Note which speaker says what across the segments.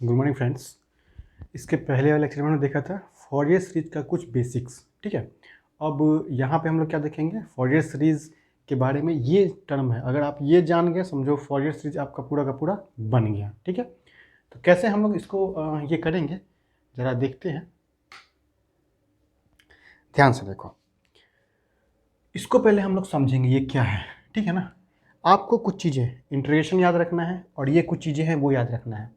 Speaker 1: Good morning friends. इसके पहले वाले लेक्चर में हमने देखा था फॉरियर सीरीज का कुछ बेसिक्स। ठीक है, अब यहाँ पे हम लोग क्या देखेंगे, फॉरियर सीरीज के बारे में। ये टर्म है, अगर आप ये जान गए समझो फॉरियर सीरीज आपका पूरा का पूरा बन गया। ठीक है, तो कैसे हम लोग इसको ये करेंगे ज़रा देखते हैं, ध्यान से देखो। इसको पहले हम लोग समझेंगे ये क्या है। ठीक है ना, आपको कुछ चीज़ें इंटीग्रेशन याद रखना है और ये कुछ चीज़ें हैं वो याद रखना है।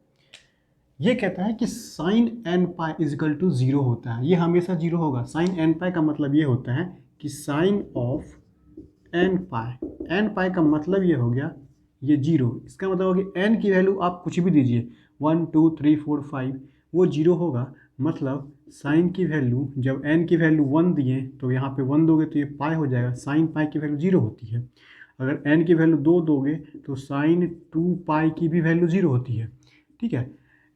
Speaker 1: ये कहता है कि sine n pi equal to zero होता है, ये हमेशा जीरो होगा। साइन एन पाई का मतलब ये होता है कि साइन ऑफ एन पाई का मतलब ये हो गया ये जीरो। इसका मतलब हो गया एन की वैल्यू आप कुछ भी दीजिए 1 2 3 4 5 वो जीरो होगा। मतलब साइन की वैल्यू जब एन की वैल्यू 1 दिए तो यहाँ पे 1 दोगे तो ये पाई हो जाएगा। साइन पाई की वैल्यू जीरो होती है। अगर एन की वैल्यू 2 दोगे तो साइन 2 पाई की भी वैल्यू जीरो होती है। ठीक है,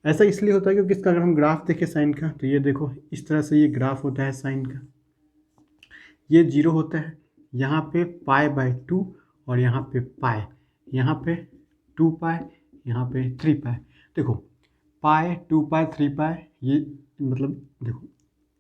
Speaker 1: ऐसा इसलिए होता है क्योंकि इसका अगर हम ग्राफ देखें साइन का तो ये देखो इस तरह से ये ग्राफ होता है साइन का। ये जीरो होता है, यहाँ पे पाई बाय 2 और यहाँ पे पाई, यहाँ पे 2 पाई, यहाँ पे 3 पाई। देखो पाई 2 पाई 3 पाई, ये मतलब देखो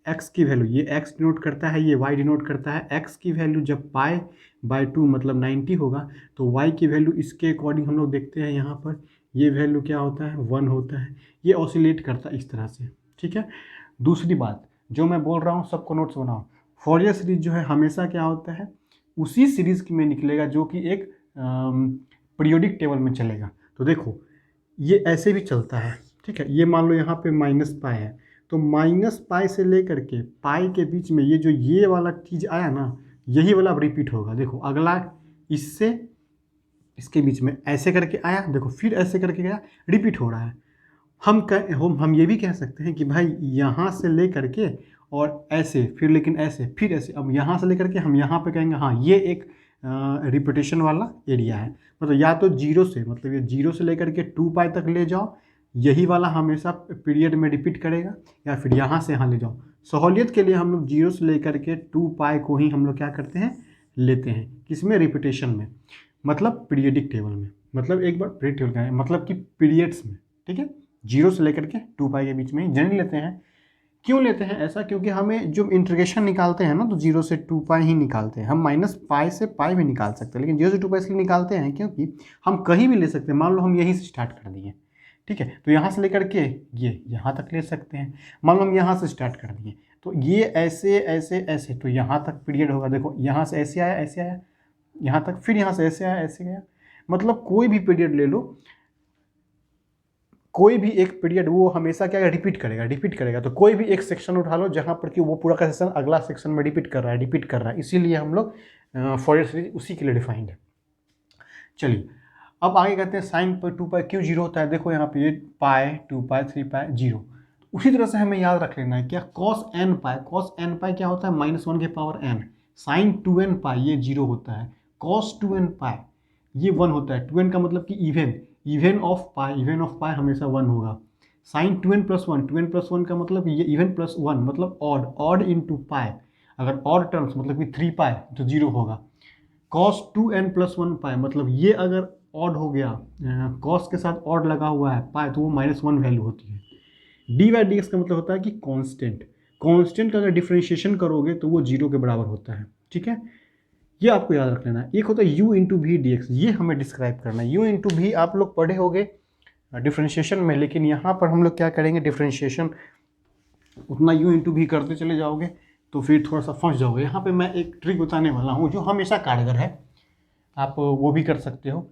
Speaker 1: x की वैल्यू, ये x डिनोट करता है, ये y डिनोट करता है। x की वैल्यू जब पाई बाय 2 मतलब 90 होगा तो y की वैल्यू इसके अकॉर्डिंग हम लोग देखते हैं यहाँ पर ये वैल्यू क्या होता है 1 होता है। ये ऑसिलेट करता है इस तरह से। ठीक है, दूसरी बात जो मैं बोल रहा हूँ सबको नोट्स बनाओ। फॉरियर सीरीज जो है हमेशा क्या होता है उसी सीरीज में निकलेगा जो कि एक पीरियोडिक टेबल में चलेगा। तो देखो ये ऐसे भी चलता है। ठीक है, ये मान लो यहाँ पे माइनस पाई है तो माइनस पाई से लेकर के पाई के बीच में ये जो ये वाला चीज़ आया ना यही वाला रिपीट होगा। देखो अगला इससे इसके बीच में ऐसे करके आया, देखो फिर ऐसे करके गया, रिपीट हो रहा है। हम ये भी कह सकते हैं कि भाई यहाँ से ले करके और ऐसे फिर लेकिन ऐसे फिर ऐसे, अब यहाँ से लेकर के हम यहाँ पे कहेंगे हाँ ये एक रिपीटेशन वाला एरिया है। मतलब या तो जीरो से, मतलब ये जीरो से लेकर के 2 पाई तक ले जाओ, यही वाला हमेशा पीरियड में रिपीट करेगा, या फिर यहाँ से यहाँ ले जाओ। सहूलियत के लिए हम लोग जीरो से लेकर के 2 पाई को ही हम लोग क्या करते हैं लेते हैं, किसमें, रिपीटेशन में, मतलब पीरियडिक टेबल में। मतलब एक बार पीरियड टेबल का है मतलब कि पीरियड्स में। ठीक है, जीरो से लेकर के 2 पाई के बीच में ही जनरली लेते हैं। क्यों लेते हैं ऐसा, क्योंकि हमें जो इंटीग्रेशन निकालते हैं ना तो जीरो से 2 पाई ही निकालते हैं। हम माइनस पाई से पाई भी निकाल सकते हैं लेकिन जीरो से 2 पाई इसलिए निकालते हैं क्योंकि हम कहीं भी ले सकते हैं। मान लो हम यहीं से स्टार्ट कर दिए, ठीक है, तो यहाँ से लेकर के ये यहाँ तक ले सकते हैं। मान लो हम यहाँ से स्टार्ट कर दिए तो ये ऐसे ऐसे ऐसे तो यहाँ तक पीरियड होगा। देखो यहाँ से ऐसे आया यहाँ तक, फिर यहाँ से ऐसे आया ऐसे गया। मतलब कोई भी पीरियड ले लो, कोई भी एक पीरियड वो हमेशा क्या रिपीट करेगा। तो कोई भी एक सेक्शन उठा लो जहाँ पर कि वो पूरा का सेक्शन अगला सेक्शन में रिपीट कर रहा है। इसीलिए हम लोग फॉरियर सीरीज उसी के लिए डिफाइंड है। चलिए अब आगे कहते हैं साइन पर 2 पाई क्यों जीरो होता है। देखो यहाँ पे ये पाई 2 पाई 3 पाई जीरो। उसी तरह से हमें याद रख लेना है क्या, कॉस एन पाई क्या होता है -1 के पावर n। साइन 2n पाई ये जीरो होता है। कॉस 2n पाई ये 1 होता है। 2n का मतलब कि इवन ऑफ पाई हमेशा 1 होगा। साइन 2n प्लस 1 का मतलब ये इवन प्लस 1 मतलब ऑड इंटू पाई। अगर ऑड टर्म्स मतलब कि 3 पाई तो जीरो होगा। कॉस 2n प्लस 1 पाई मतलब ये अगर ऑड हो गया, कॉस के साथ ऑड लगा हुआ है पाई तो वो -1 वैल्यू होती है। डी बाई डी एक्स का मतलब होता है कि कांस्टेंट का अगर डिफ्रेंशिएशन करोगे तो वो जीरो के बराबर होता है। ठीक है, ये आपको याद रख लेना है। एक होता है u into v d x, ये हमें डिस्क्राइब करना है। u इंटू वी आप लोग पढ़े होंगे डिफ्रेंशिएशन में, लेकिन यहाँ पर हम लोग क्या करेंगे, डिफ्रेंशिएशन उतना u इंटू वी करते चले जाओगे तो फिर थोड़ा सा फंस जाओगे। यहाँ पे मैं एक ट्रिक बताने वाला हूँ जो हमेशा कारगर है, आप वो भी कर सकते हो।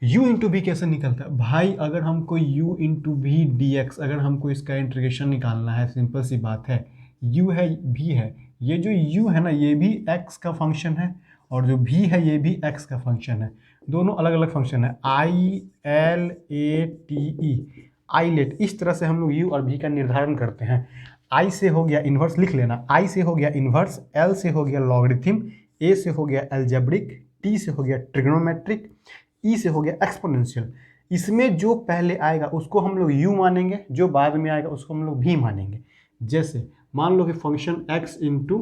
Speaker 1: u इंटू वी कैसे निकलता है भाई, अगर हमको u into v d x, अगर हमको इसका इंटीग्रेशन निकालना है, सिंपल सी बात है, u है v है, ये जो u है ना ये भी x का फंक्शन है और जो v है ये भी x का फंक्शन है। दोनों अलग अलग फंक्शन है, आईलेट। इस तरह से हम लोग u और v का निर्धारण करते हैं। I से हो गया इन्वर्स, लिख लेना, I से हो गया इन्वर्स, L से हो गया लॉगरिथम, A से हो गया एल्जेब्रिक, T से हो गया ट्रिग्नोमेट्रिक, E से हो गया एक्सपोनेंशियल। इसमें जो पहले आएगा उसको हम लोग u मानेंगे, जो बाद में आएगा उसको हम लोग v मानेंगे। जैसे मान लो कि function x into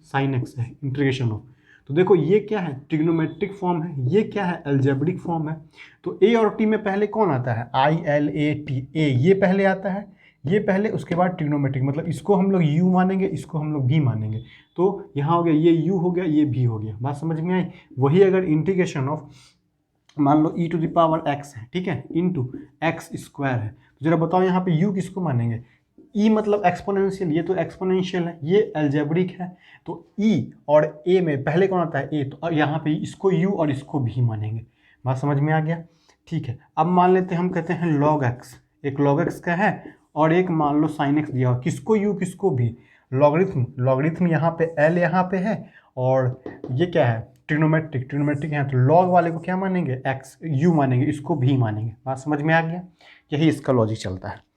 Speaker 1: sine x है, इंटीग्रेशन हो, तो देखो ये क्या है, ट्रिग्नोमेट्रिक फॉर्म है, ये क्या है, अलजेब्रिक फॉर्म है। तो ए और टी में पहले कौन आता है, ILAT, ए ये पहले आता है, ये पहले, उसके बाद ट्रिग्नोमेट्रिक, मतलब इसको हम लोग u मानेंगे, इसको हम लोग v मानेंगे। तो यहाँ हो गया, ये u हो गया, ये v हो गया। बात समझ में आई। वही अगर इंटीग्रेशन ऑफ मान लो e⁻x है, ठीक है, इंटू x² है, तो जरा बताओ यहाँ पे u किसको मानेंगे, e मतलब एक्सपोनेंशियल, ये तो एक्सपोनेंशियल है, ये अलजेब्रिक है। तो e और a में पहले कौन आता है, a, तो यहाँ पे इसको u और इसको v मानेंगे। बात समझ में आ गया, ठीक है। अब मान लेते हैं हम कहते हैं log x, एक log x का है और एक मान लो sin x दिया हुआ, किसको u किसको v, लॉगरिथम, लॉगरिथम यहाँ पे l यहाँ पे है और ये क्या है, ट्रिग्नोमेट्रिक, ट्रिग्नोमेट्रिक है, तो लॉग वाले को क्या मानेंगे, x u मानेंगे, इसको v मानेंगे। बात समझ में आ गया, यही इसका लॉजिक चलता है।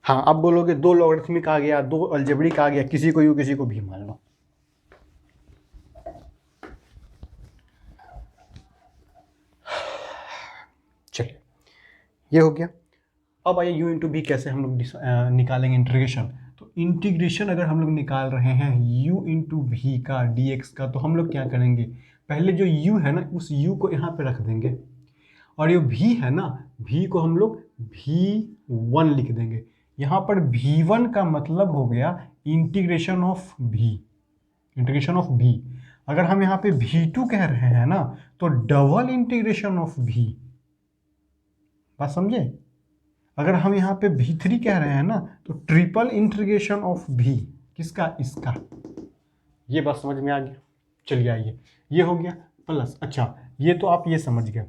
Speaker 1: हाँ, अब बोलोगे दो लॉगरिथमिक आ गया, दो अलजेब्रिक आ गया, किसी को u किसी को v मान लो। चलिए ये हो गया। अब आइए u इंटू v कैसे हम लोग निकालेंगे इंटीग्रेशन। तो इंटीग्रेशन अगर हम लोग निकाल रहे हैं u इंटू वी का dx का, तो हम लोग क्या करेंगे, पहले जो u है ना, उस u को यहाँ पे रख देंगे और ये v है ना, v को हम लोग v1 लिख देंगे। यहाँ पर v1 का मतलब हो गया integration of v, integration of v। अगर हम यहाँ पे v2 कह रहे हैं ना, तो डबल इंटीग्रेशन ऑफ v। बात समझे। अगर हम यहाँ पे v3 कह रहे हैं ना, तो ट्रिपल इंटीग्रेशन ऑफ v, किसका, इसका। ये बात समझ में आ गया। चलिए आइए, ये हो गया प्लस, अच्छा ये तो आप ये समझ गए।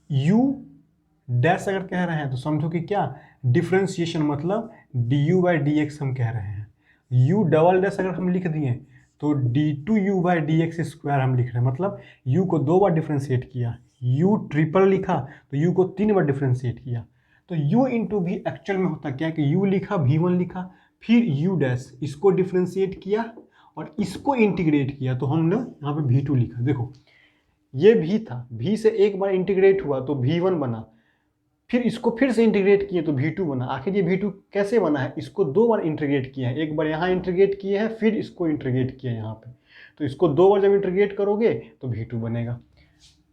Speaker 1: u डैश अगर कह रहे हैं तो समझो कि क्या, डिफरेंशिएशन, मतलब du/dx हम कह रहे हैं। u डबल डैश अगर हम लिख दिए तो d2u/dx² हम लिख रहे हैं, मतलब u को 2 बार डिफ्रेंशिएट किया, u ट्रिपल लिखा तो u को 3 बार डिफ्रेंशिएट किया। तो u इंटू v एक्चुअल में होता क्या है कि u लिखा, v1 लिखा, फिर u डैश, इसको डिफ्रेंशिएट किया और इसको इंटीग्रेट किया, तो हमने यहाँ पे v2 लिखा। देखो ये v था, v से एक बार इंटीग्रेट हुआ तो v1 बना, फिर इसको फिर से इंटीग्रेट किए तो v2 बना। आखिर ये v2 कैसे बना है, इसको 2 बार इंटीग्रेट किया है, एक बार यहाँ इंटीग्रेट किए हैं, फिर इसको इंटीग्रेट किया यहाँ पे, तो इसको 2 बार जब इंटीग्रेट करोगे तो v2 बनेगा।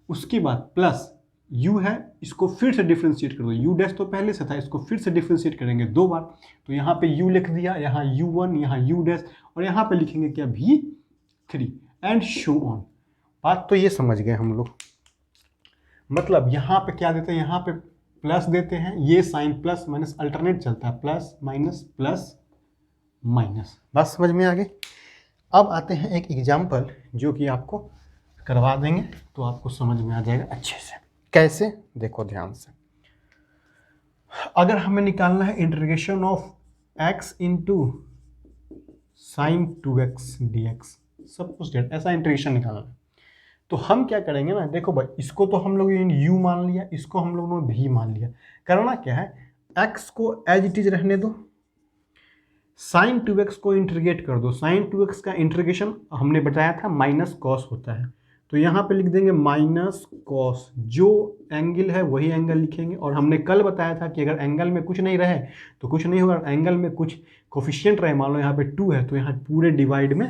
Speaker 1: उसके बाद प्लस u है, इसको फिर से डिफ्रेंशिएट करोगे, u डैश तो पहले से था, इसको फिर से डिफ्रेंशिएट करेंगे 2 बार, तो यहाँ पे u लिख दिया, यहाँ u1, यहाँ u डैश, और यहाँ पे लिखेंगे क्या, v3 एंड शो ऑन। बात तो ये समझ गए हम लोग। मतलब यहाँ पे क्या देते हैं, यहाँ पे प्लस देते हैं, ये साइन प्लस माइनस अल्टरनेट चलता है, प्लस माइनस। बात समझ में आ गई। अब आते हैं एक एग्जाम्पल जो कि आपको करवा देंगे तो आपको समझ में आ जाएगा अच्छे से। कैसे, देखो ध्यान से। अगर हमें निकालना है integration of x into sine 2x dx, सब कुछ डेट, ऐसा इंटीग्रेशन निकालना है, तो हम क्या करेंगे ना, देखो भाई इसको तो हम लोग u मान लिया, इसको हम लोगों ने v मान लिया। करना क्या है, x को एज इट इज रहने दो, साइन 2x को इंटीग्रेट कर दो। साइन 2x का इंटीग्रेशन हमने बताया था माइनस कॉस होता है, तो यहाँ पे लिख देंगे माइनस कॉस, जो एंगल है वही एंगल लिखेंगे। और हमने कल बताया था कि अगर एंगल में कुछ नहीं रहे तो कुछ नहीं होगा, एंगल में कुछ कोफिशिएंट रहे, मान लो यहाँ पे 2 है तो यहाँ पूरे डिवाइड में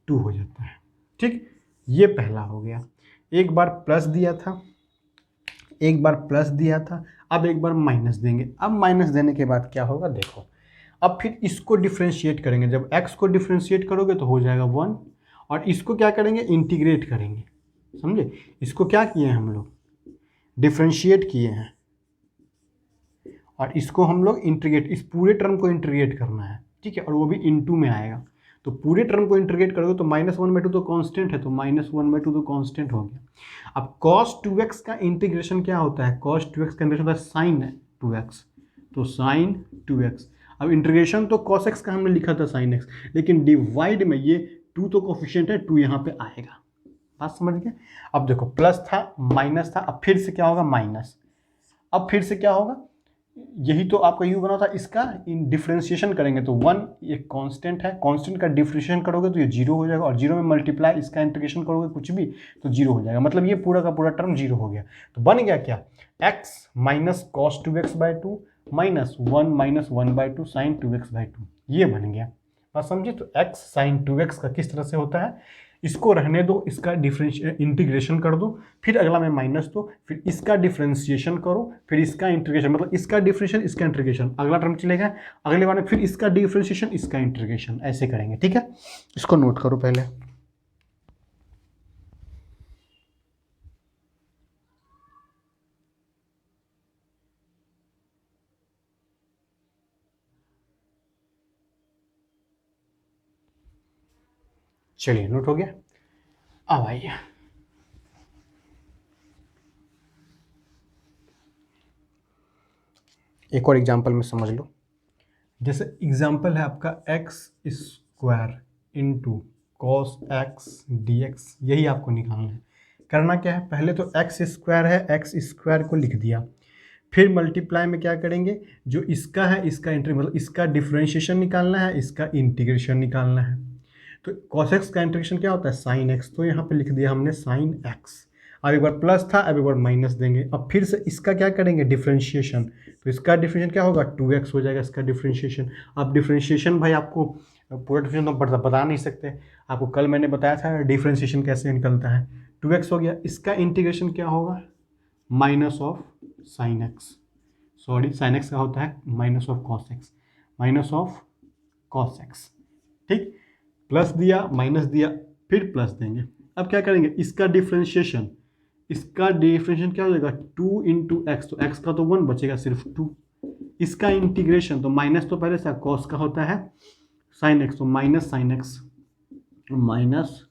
Speaker 1: 2 हो जाता है। ठीक, ये पहला हो गया। एक बार प्लस दिया था, एक बार प्लस दिया था, अब एक बार माइनस देंगे। अब माइनस देने के बाद क्या होगा, देखो अब फिर इसको डिफ्रेंशिएट करेंगे। जब x को डिफ्रेंशिएट करोगे तो हो जाएगा 1, और इसको क्या करेंगे, इंटीग्रेट करेंगे। समझे, इसको क्या किए हैं हम लोग, डिफ्रेंशिएट किए हैं, और इसको हम लोग इंटीग्रेट, इस पूरे टर्म को इंटीग्रेट करना है, ठीक है, और वो भी इनटू में आएगा। तो पूरे टर्म को इंटीग्रेट करोगे तो -1/2 तो कांस्टेंट है, तो -1/2 तो कांस्टेंट हो गया। अब cos 2x का इंटीग्रेशन क्या होता है, cos 2x का इंटीग्रेशन होता है sin 2x, तो sin 2x। अब इंटीग्रेशन तो cos x का हमने लिखा था sin x, लेकिन डिवाइड में ये 2 तो कोफिशिएंट है, 2 यहाँ पे आएगा। बात समझ गए। अब देखो प्लस था, माइनस था, अब फिर से क्या होगा, माइनस, अब फिर से क्या होगा, यही तो आपका u बना था, इसका इन डिफ्रेंशिएशन करेंगे तो 1 ये कांस्टेंट है, कांस्टेंट का डिफ्रेंशिएशन करोगे तो ये 0 हो जाएगा, और 0 में मल्टीप्लाई इसका इंटीग्रेशन करोगे कुछ भी तो 0 हो जाएगा, मतलब ये पूरा का पूरा टर्म 0 हो गया। तो बन गया क्या, x minus cos 2x/2 -1 sign 2x/2 ये बन गया। बात समझे? तो x साइन 2x का किस तरह से होता है, इसको रहने दो, इसका इंटीग्रेशन कर दो, फिर अगला में माइनस दो, फिर इसका डिफ्रेंशिएशन करो, फिर इसका इंटीग्रेशन, मतलब इसका डिफ्रेंशिएशन इसका इंटीग्रेशन, अगला टर्म चलेगा, अगले बार में फिर इसका डिफ्रेंशिएशन इसका इंटीग्रेशन, ऐसे करेंगे। ठीक है, इसको नोट करो पहले। चलिए, नोट हो गया। अब आइए एक और एग्जाम्पल में समझ लो। जैसे एग्जाम्पल है आपका x² into cos x dx, यही आपको निकालना है। करना क्या है, पहले तो x² है, x² को लिख दिया, फिर मल्टीप्लाई में क्या करेंगे, जो इसका है इसका मतलब इसका डिफ्रेंशिएशन निकालना है, इसका इंटीग्रेशन निकालना है। तो cos x का इंटीग्रेशन क्या होता है, साइन x, तो यहाँ पे लिख दिया हमने साइन x। अब एक बार प्लस था, अब एक बार माइनस देंगे, अब फिर से इसका क्या करेंगे, डिफ्रेंशिएशन, तो इसका डिफ्रेंशिएशन क्या होगा, 2x हो जाएगा इसका डिफ्रेंशिएशन। अब डिफ्रेंशिएशन भाई आपको पूरा डिफ्रेंशिएशन तो बता नहीं सकते, आपको कल मैंने बताया था डिफ्रेंशिएशन कैसे निकलता है। 2x हो गया, इसका इंटीग्रेशन क्या होगा, minus of sine x, sorry sine x का होता है minus of cos x, minus of cos x. ठीक, प्लस दिया, माइनस दिया, फिर प्लस देंगे। अब क्या करेंगे, इसका डिफ्रेंशिएशन, इसका डिफ्रेंशिएशन क्या हो जाएगा, 2 इंटू एक्स, तो एक्स का तो 1 बचेगा सिर्फ 2। इसका इंटीग्रेशन, तो माइनस तो पहले से कॉस का होता है साइन एक्स, तो minus sine x, minus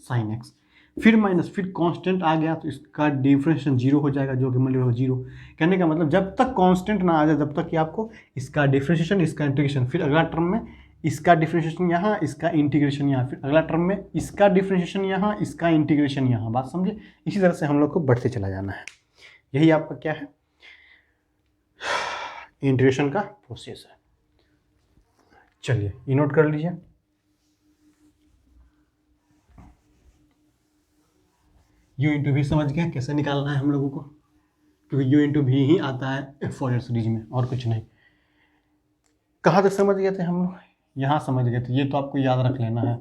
Speaker 1: sine x, फिर माइनस, फिर कांस्टेंट आ गया तो इसका डिफरेंशिएशन 0 हो जाएगा, जो कि मतलब 0। कहने का मतलब जब तक कांस्टेंट ना आ जाए तब तक कि आपको इसका डिफरेंशिएशन इसका इंटीग्रेशन, फिर अगला टर्म में इसका डिफरेंशिएशन यहाँ, इसका इंटीग्रेशन यहाँ, फिर अगला टर्म में इसका डिफरेंशिएशन यहाँ, इसका इंटीग्रेशन यहाँ। बात समझे? इसी तरह से हम लोग को बढ़ते चला जाना है। यही आपका क्या है, इंटीग्रेशन का प्रोसेस है। चलिए ये नोट कर लीजिए। यू इंटू भी समझ गए कैसे निकालना है हम लोगों को, क्योंकि यू इंटू भी ही आता है फॉरियर सीरीज में, और कुछ नहीं। कहाँ तक समझ गए थे हम लोग, यहाँ समझ गए थे, ये तो आपको याद रख लेना है।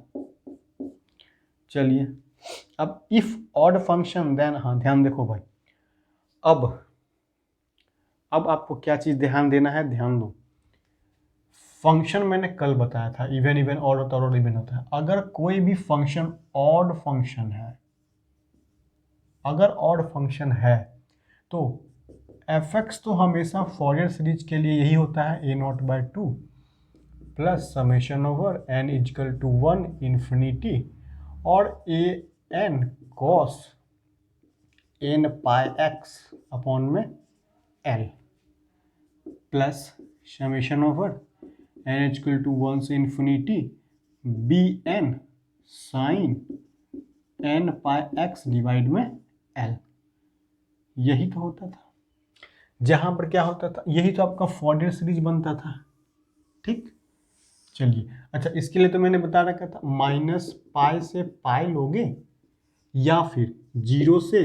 Speaker 1: चलिए अब इफ ऑड फंक्शन देन, हाँ ध्यान देखो भाई, अब आपको क्या चीज़ ध्यान देना है, ध्यान दो। फंक्शन मैंने कल बताया था, इवन ऑड होता है और इवन होता है। अगर कोई भी फंक्शन ऑड फंक्शन है, अगर ऑड फंक्शन है तो fx तो हमेशा फॉरियर सीरीज के लिए यही होता है a0/2 plus summation over n equal to 1 infinity और an cos n pi x upon में l plus summation over n equal to 1 से इन्फिनिटी bn साइन n पाई x डिवाइड में l। यही तो होता था, जहां पर क्या होता था, यही तो आपका फॉरियर सीरीज बनता था। ठीक, चलिए अच्छा, इसके लिए तो मैंने बता रखा था माइनस पाई से पाई लोगे या फिर 0 से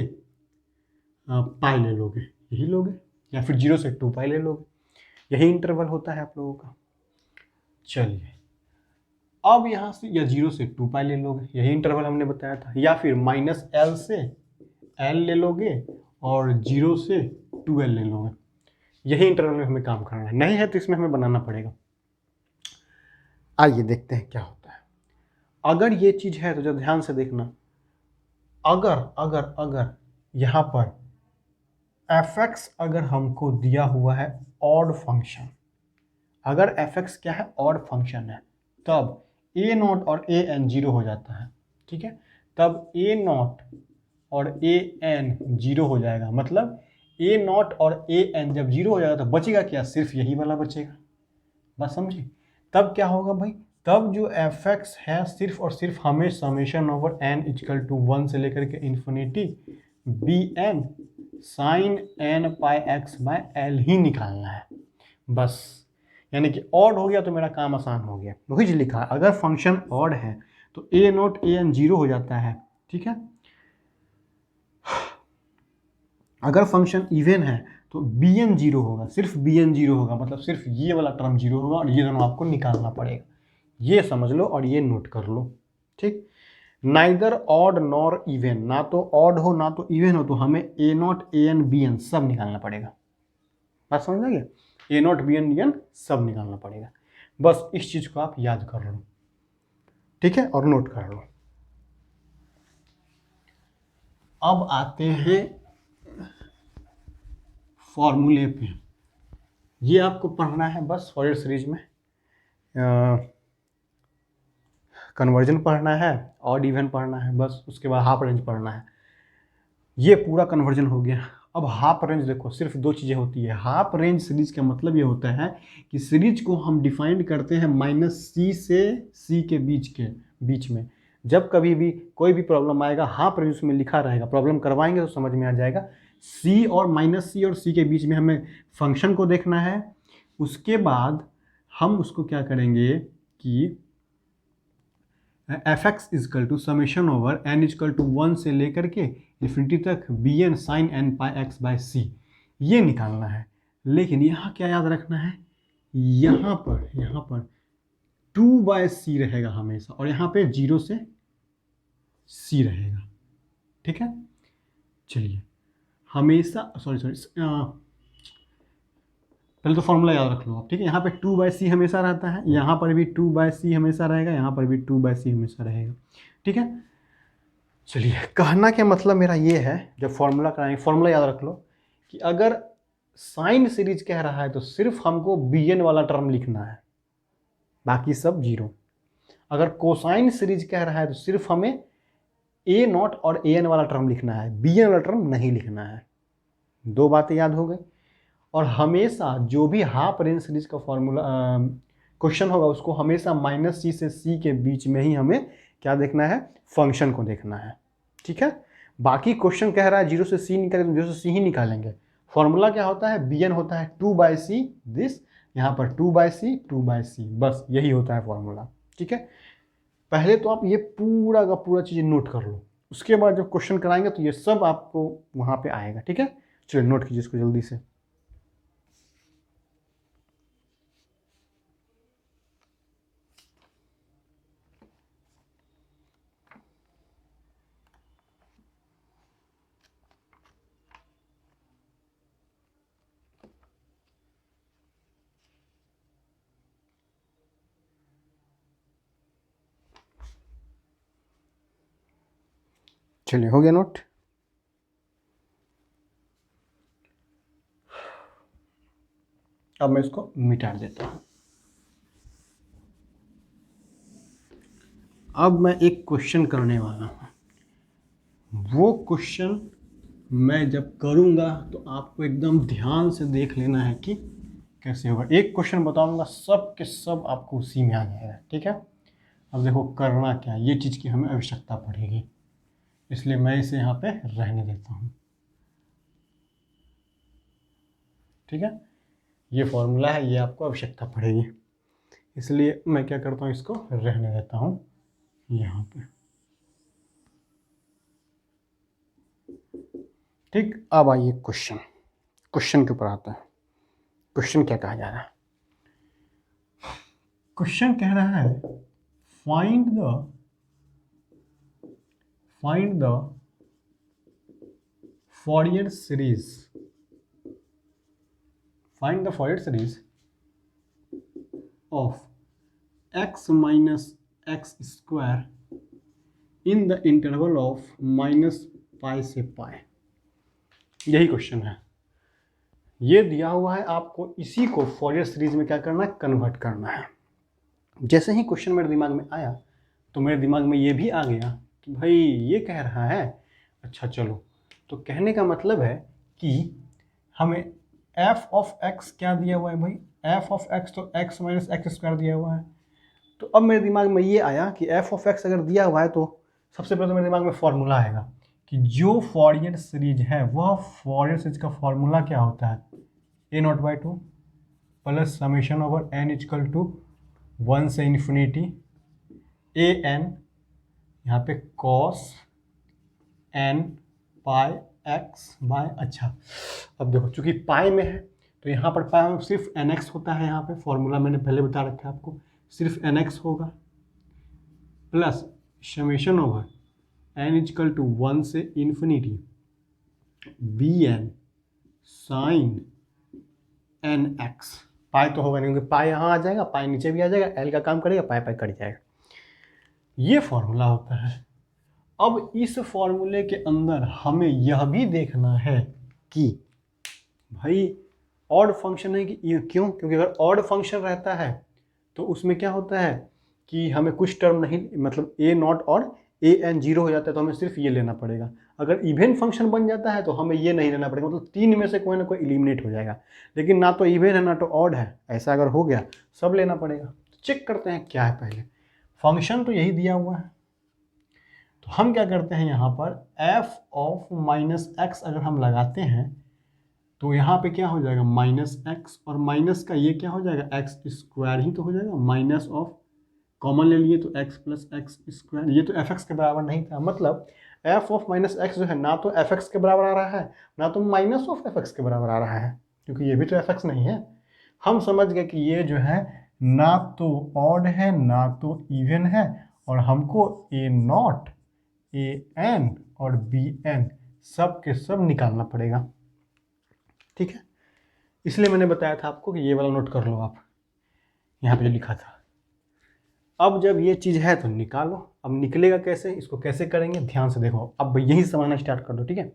Speaker 1: पाई ले लोगे, यही लोगे, या फिर 0 से 2 पाई ले लोगे, यही इंटरवल होता है आप लोगों का। चलिए अब यहाँ से या 0 से 2 पाई ले लोगे, यही इंटरवल हमने बताया था, या फिर माइनस एल से एल ले लोगे और 0 से 2l ले लोगे, यही इंटरवल में हमें काम करना है। नहीं है तो इसमें हमें बनाना पड़ेगा। आइए देखते हैं क्या होता है। अगर ये चीज़ है तो जब ध्यान से देखना, अगर यहाँ पर fx अगर हमको दिया हुआ है ऑड फंक्शन, अगर fx क्या है, ऑड फंक्शन है, तब a0 और an 0 हो जाता है। ठीक है, तब a0 और an 0 हो जाएगा, मतलब a0 और an जब 0 हो जाएगा तो बचेगा क्या, सिर्फ यही वाला बचेगा। बात समझे? तब क्या होगा भाई, तब जो fx है सिर्फ और सिर्फ हमें summation over n equal to 1 से लेकर के infinity bn sine n pi x by l ही निकालना है बस। यानी कि ऑड हो गया तो मेरा काम आसान हो गया। वही जो लिखा है, अगर फंक्शन ऑड है तो a0 an 0 हो जाता है। ठीक है, अगर फंक्शन इवन है तो बी एन जीरो होगा, सिर्फ बी एन जीरो होगा, मतलब सिर्फ ये वाला टर्म जीरो होगा और ये दोनों आपको निकालना पड़ेगा। ये समझ लो और ये नोट कर लो, ठीक। नाइदर ऑड नॉर इवन, ना तो ऑड हो ना तो इवन हो, तो हमें a naught a n b n सब निकालना पड़ेगा। बात समझ आ गया? ए नॉट बी एन सब निकालना पड़ेगा। बस इस चीज को आप याद कर लो, ठीक है, और नोट कर लो। अब आते हैं फॉर्मूले पे। ये आपको पढ़ना है बस फॉरियर सीरीज में, कन्वर्जन पढ़ना है, ऑड इवन पढ़ना है बस, उसके बाद हाफ रेंज पढ़ना है। ये पूरा कन्वर्जन हो गया। अब हाफ रेंज देखो, सिर्फ दो चीज़ें होती है। हाफ रेंज सीरीज का मतलब ये होता है कि सीरीज को हम डिफाइन करते हैं -c से c के बीच में। जब कभी भी कोई भी प्रॉब्लम आएगा, हाफ रेंज उसमें लिखा रहेगा, प्रॉब्लम करवाएंगे तो समझ में आ जाएगा। c और -c और c के बीच में हमें फंक्शन को देखना है। उसके बाद हम उसको क्या करेंगे कि f x equal to summation over n equal to 1 से लेकर के इन्फिनिटी तक b n sine n pi x by c, ये निकालना है। लेकिन यहाँ क्या याद रखना है, यहाँ पर 2/c रहेगा हमेशा, और यहाँ पे 0 से c रहेगा, ठीक है। चलिए हमेशा पहले तो फॉर्मूला याद रख लो आप, ठीक है। यहाँ पे 2/c हमेशा रहता है, यहाँ पर भी 2/c हमेशा रहेगा, यहाँ पर भी 2/c हमेशा रहेगा, ठीक है। चलिए, कहना क्या मतलब मेरा ये है, जब फॉर्मूला कराएंगे फॉर्मूला याद रख लो कि अगर साइन सीरीज कह रहा है तो सिर्फ हमको बी एन वाला टर्म लिखना है, बाकी सब जीरो। अगर कोसाइन सीरीज कह रहा है तो सिर्फ हमें ए नॉट और ए एन वाला टर्म लिखना है, बी एन वाला टर्म नहीं लिखना है। दो बातें याद हो गई। और हमेशा जो भी हाफ रेंज सीरीज का फॉर्मूला क्वेश्चन होगा, उसको हमेशा -c से c के बीच में ही हमें क्या देखना है, फंक्शन को देखना है, ठीक है। बाकी क्वेश्चन कह रहा है 0 से c निकालेंगे, 0 से c ही निकालेंगे। फॉर्मूला क्या होता है, bn होता है 2/c दिस, यहाँ पर 2/c, बस यही होता है फॉर्मूला, ठीक है। पहले तो आप ये पूरा का पूरा चीज़ नोट कर लो, उसके बाद जब क्वेश्चन कराएंगे तो ये सब आपको वहाँ पे आएगा, ठीक है। चलिए नोट कीजिए इसको जल्दी से। चलिए हो गया नोट। अब मैं इसको मिटा देता हूं। अब मैं एक क्वेश्चन करने वाला हूं। वो क्वेश्चन मैं जब करूंगा तो आपको एकदम ध्यान से देख लेना है कि कैसे होगा। एक क्वेश्चन बताऊंगा, सब के सब आपको उसी में आ जाएगा, ठीक है। अब देखो करना क्या, ये चीज़ की हमें आवश्यकता पड़ेगी, इसलिए मैं इसे यहाँ पे रहने देता हूँ, ठीक है। ये फॉर्मूला है, ये आपको आवश्यकता पड़ेगी, इसलिए मैं क्या करता हूँ, इसको रहने देता हूँ यहाँ पे, ठीक। अब आइए क्वेश्चन के ऊपर आता है। क्वेश्चन क्या कहा जा रहा है, क्वेश्चन कह रहा है find the Fourier series, find the Fourier series of x minus x square in the interval of -π से π। यही क्वेश्चन है, ये दिया हुआ है आपको, इसी को फॉरियर सीरीज में क्या करना है, कन्वर्ट करना है। जैसे ही क्वेश्चन मेरे दिमाग में आया तो मेरे दिमाग में ये भी आ गया कि भाई ये कह रहा है, अच्छा चलो, तो कहने का मतलब है कि हमें f ऑफ x क्या दिया हुआ है भाई, f ऑफ x तो x माइनस एक्स स्क्वायर दिया हुआ है। तो अब मेरे दिमाग में ये आया कि f ऑफ x अगर दिया हुआ है तो सबसे पहले तो मेरे दिमाग में फॉर्मूला आएगा कि जो फॉरियर सीरीज है वह फॉरियर सीरीज का फॉर्मूला क्या होता है, a0/2 plus summation over n equal to 1 से इन्फिनिटी an, यहाँ पे cos n pi x by, अच्छा अब देखो चूंकि पाई में है तो यहाँ पर पाई में सिर्फ एन एक्स होता है, यहाँ पे फॉर्मूला मैंने पहले बता रखा है आपको, सिर्फ एन एक्स होगा plus summation over n equal to 1 से infinity b n sine n x. Pi तो होगा नहीं क्योंकि पाई यहाँ आ जाएगा, पाई नीचे भी आ जाएगा, एल का काम करेगा, पाई पाई कट जाएगा। ये फॉर्मूला होता है। अब इस फॉर्मूले के अंदर हमें यह भी देखना है कि भाई ऑड फंक्शन है कि ये, क्यों? क्योंकि अगर ऑड फंक्शन रहता है तो उसमें क्या होता है कि हमें कुछ टर्म नहीं, मतलब ए नॉट और ए एन जीरो हो जाता है तो हमें सिर्फ ये लेना पड़ेगा। अगर इवन फंक्शन बन जाता है तो हमें ये नहीं लेना पड़ेगा, मतलब तीन में से कोई ना कोई एलिमिनेट हो जाएगा। लेकिन ना तो इवन है ना तो ऑड है, ऐसा अगर हो गया सब लेना पड़ेगा। चेक करते हैं क्या है पहले। फंक्शन तो यही दिया हुआ है, तो हम क्या करते हैं यहाँ पर एफ ऑफ माइनस एक्स अगर हम लगाते हैं तो यहाँ पे क्या हो जाएगा माइनस एक्स, और माइनस का ये क्या हो जाएगा एक्स स्क्वायर ही तो हो जाएगा, माइनस ऑफ कॉमन ले लिए तो एक्स प्लस एक्स स्क्वायर। ये तो एफ एक्स के बराबर नहीं था, मतलब एफ ऑफ माइनस एक्स जो है ना तो एफ एक्स के बराबर आ रहा है ना तो माइनस ऑफ एफ एक्स के बराबर आ रहा है, क्योंकि ये भी तो एफ एक्स नहीं है। हम समझ गए कि ये जो है ना तो ऑड है ना तो इवन है, और हमको ए नॉट ए एन और बी एन सब के सब निकालना पड़ेगा। ठीक है, इसलिए मैंने बताया था आपको कि ये वाला नोट कर लो आप, यहाँ पे जो लिखा था। अब जब ये चीज़ है तो निकालो। अब निकलेगा कैसे, इसको कैसे करेंगे ध्यान से देखो, अब यही समझना स्टार्ट कर दो। ठीक है,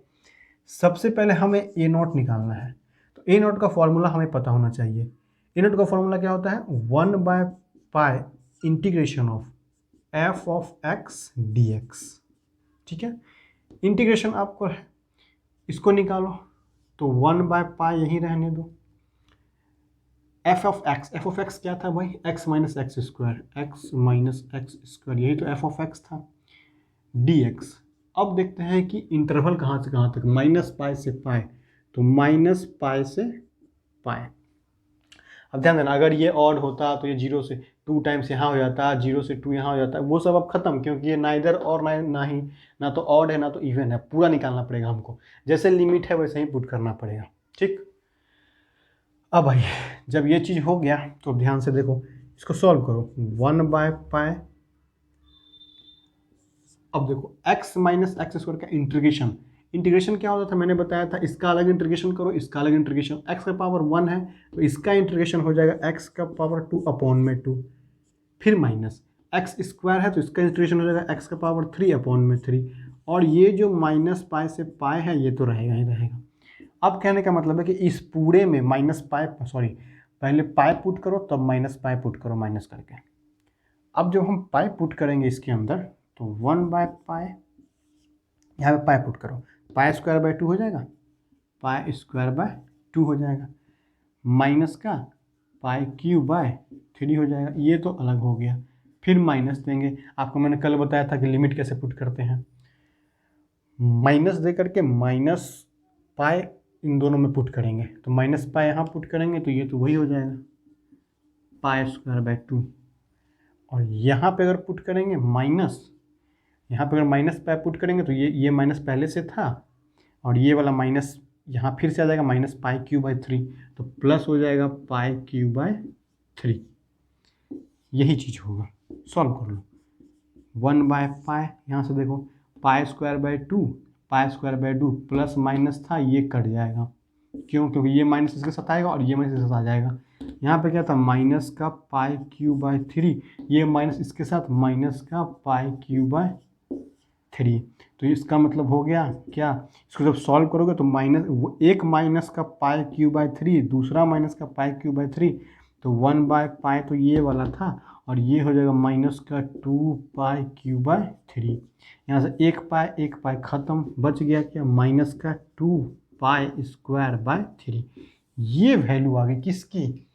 Speaker 1: सबसे पहले हमें ए नॉट निकालना है, तो ए नॉट का फॉर्मूला हमें पता होना चाहिए। ए नॉट का फॉर्मूला क्या होता है 1/पाई integration of f of x d x. ठीक है, इंटीग्रेशन आपको है, इसको निकालो तो 1/पाई यहीं रहने दो। एफ ऑफ एक्स क्या था भाई, x minus x square, x minus x square, यही तो एफ ऑफ एक्स था। डी एक्स, अब देखते हैं कि इंटरवल कहाँ से कहाँ तक, माइनस पाई से पाई, तो माइनस पाई से पाई। अब ध्यान देना, अगर ये ऑड होता तो ये 0 से 2 टाइम्स यहाँ हो जाता, 0 से 2 यहाँ हो जाता, वो सब अब खत्म, क्योंकि ये नाइदर और ना ही ना तो ऑड है ना तो इवन है, पूरा निकालना पड़ेगा हमको। जैसे लिमिट है वैसे ही पुट करना पड़ेगा। ठीक, अब भाई जब ये चीज़ हो गया तो ध्यान से देखो, इसको सॉल्व करो 1/पाई। अब देखो x माइनस एक्स स्क्वायर का इंटीग्रेशन क्या होता था, मैंने बताया था, इसका अलग इंटीग्रेशन करो, इसका अलग इंटीग्रेशन। x का पावर 1 है तो इसका इंटीग्रेशन हो जाएगा x का पावर 2 अपॉन में 2, फिर माइनस एक्स स्क्वायर है तो इसका इंटीग्रेशन हो जाएगा x का पावर 3 अपॉन में 3, और ये जो माइनस पाई से पाई है ये तो रहेगा ही रहेगा। अब कहने का मतलब है कि इस पूरे में माइनस पाई, सॉरी पहले पाई पुट करो तब माइनस पाई पुट करो माइनस करके। अब जब हम पाई पुट करेंगे इसके अंदर तो 1/पाई, यहाँ पे पाई पुट करो, पाई स्क्वायर बाय 2 हो जाएगा, पाई स्क्वायर बाय 2 हो जाएगा, माइनस का पाई क्यूब बाय 3 हो जाएगा, ये तो अलग हो गया। फिर माइनस देंगे, आपको मैंने कल बताया था कि लिमिट कैसे पुट करते हैं, माइनस दे करके माइनस पाई इन दोनों में पुट करेंगे, तो माइनस पाई यहाँ पुट करेंगे तो ये तो वही हो जाएगा पाई स्क्वायर बाय 2, और यहाँ पे अगर पुट करेंगे माइनस, यहाँ पे अगर माइनस पाई पुट करेंगे तो ये माइनस पहले से था, और ये वाला माइनस यहाँ फिर से आ जाएगा माइनस पाई क्यू बाय 3, तो प्लस हो जाएगा पाई क्यू बाय 3, यही चीज़ होगा। सॉल्व कर लो 1/पाई, यहाँ से देखो pi square by 2, pi square by 2 plus minus था ये कट जाएगा, क्यों? क्योंकि ये माइनस इसके साथ आएगा और ये माइनस इसके साथ आ जाएगा। यहाँ पे क्या था माइनस का पाई क्यू बाय 3, ये माइनस इसके साथ माइनस का पाई क्यू बाय 3, तो इसका मतलब हो गया क्या, इसको जब सॉल्व करोगे तो एक माइनस का पाई क्यू बाय 3, दूसरा माइनस का पाई क्यू बाय 3, तो 1/पाई तो ये वाला था, और ये हो जाएगा माइनस का 2 पाई क्यू बाय 3। यहाँ से एक पाई खत्म, बच गया क्या माइनस का 2 पाई स्क्वायर बाय 3। ये वैल्यू आ गई किसकी,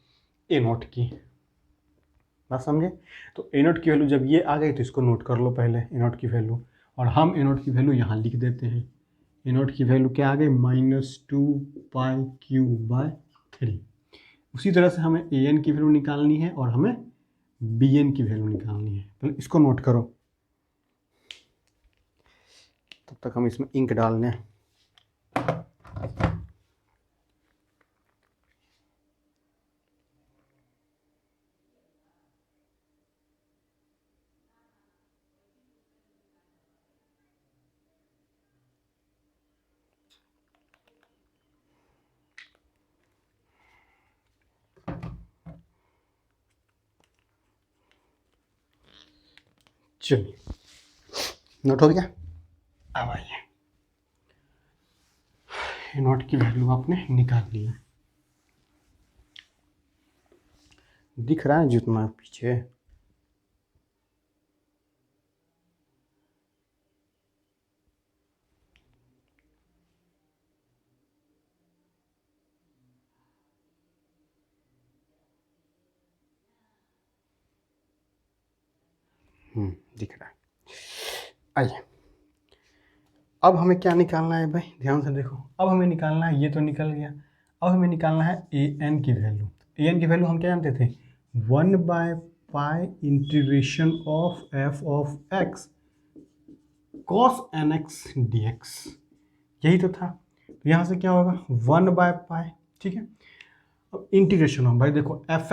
Speaker 1: ए नॉट की। बात समझे? तो ए नॉट की वैल्यू जब ये आ गई तो इसको नोट कर लो पहले ए नॉट की वैल्यू, और हम ए नॉट की वैल्यू यहाँ लिख देते हैं। ए नॉट की वैल्यू क्या आ गई -2 पाई क्यू बाय 3। उसी तरह से हमें ए एन की वैल्यू निकालनी है और हमें बी एन की वैल्यू निकालनी है। पहले इसको नोट करो, तब तक हम इसमें इंक डाल लें। चलिए, नोट हो गया। अब आइए, नोट की वैल्यू आपने निकाल लिया, दिख रहा है जितना पीछे। दिख रहा है। आइए, अब हमें क्या निकालना है भाई, ध्यान से देखो। अब हमें निकालना है, ये तो निकल गया, अब हमें निकालना है ए एन की वैल्यू। ए एन की वैल्यू हम क्या जानते थे, 1/π integration of f of x cos n x d x, यही तो था। तो यहाँ से क्या होगा 1/π, ठीक है। अब इंटीग्रेशन हो भाई, देखो एफ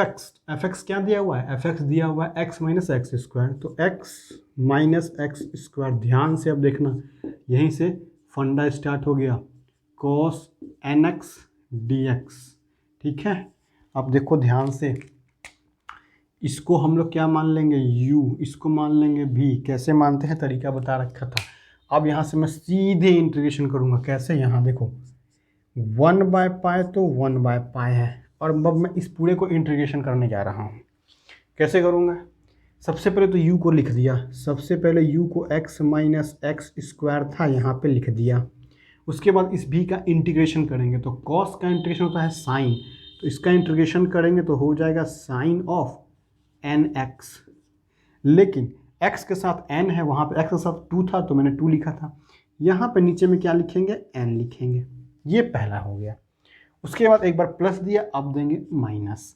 Speaker 1: एक्स क्या दिया हुआ है, एफ एक्स दिया हुआ है एक्स माइनस एक्स स्क्वायर, तो एक्स माइनस एक्स स्क्वायर, ध्यान से अब देखना, यहीं से फंडा स्टार्ट हो गया, cos n x d x, ठीक है। अब देखो ध्यान से, इसको हम लोग क्या मान लेंगे u, इसको मान लेंगे v, कैसे मानते हैं तरीका बता रखा था। अब यहाँ से मैं सीधे इंटीग्रेशन करूँगा, कैसे, यहाँ देखो 1/π तो 1/π है, और अब मैं इस पूरे को इंटीग्रेशन करने जा रहा हूँ। कैसे करूँगा, सबसे पहले तो u को लिख दिया, सबसे पहले u को x माइनस एक्स स्क्वायर था यहाँ पे लिख दिया। उसके बाद इस v का इंटीग्रेशन करेंगे, तो cos का इंटीग्रेशन होता है साइन, तो इसका इंटीग्रेशन करेंगे तो हो जाएगा साइन ऑफ एन एक्स, लेकिन x के साथ n है, वहाँ पे x के साथ 2 था तो मैंने 2 लिखा था। यहाँ पे नीचे में क्या लिखेंगे, n लिखेंगे, ये पहला हो गया। उसके बाद एक बार प्लस दिया, अब देंगे माइनस।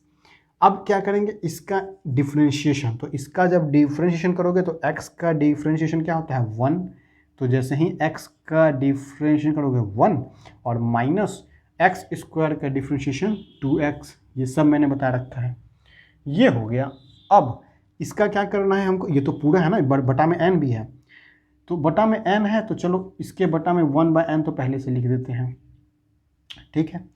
Speaker 1: अब क्या करेंगे, इसका डिफ्रेंशिएशन, तो इसका जब डिफ्रेंशिएशन करोगे तो x का डिफ्रेंशिएशन क्या होता है 1, तो जैसे ही x का डिफ्रेंशिएशन करोगे 1, और माइनस एक्स स्क्वायर का डिफ्रेंशिएशन 2x, ये सब मैंने बता रखा है, ये हो गया। अब इसका क्या करना है हमको, ये तो पूरा है ना, बटा में n भी है, तो बटा में n है तो चलो इसके बटा में 1/n तो पहले से लिख देते हैं, ठीक है।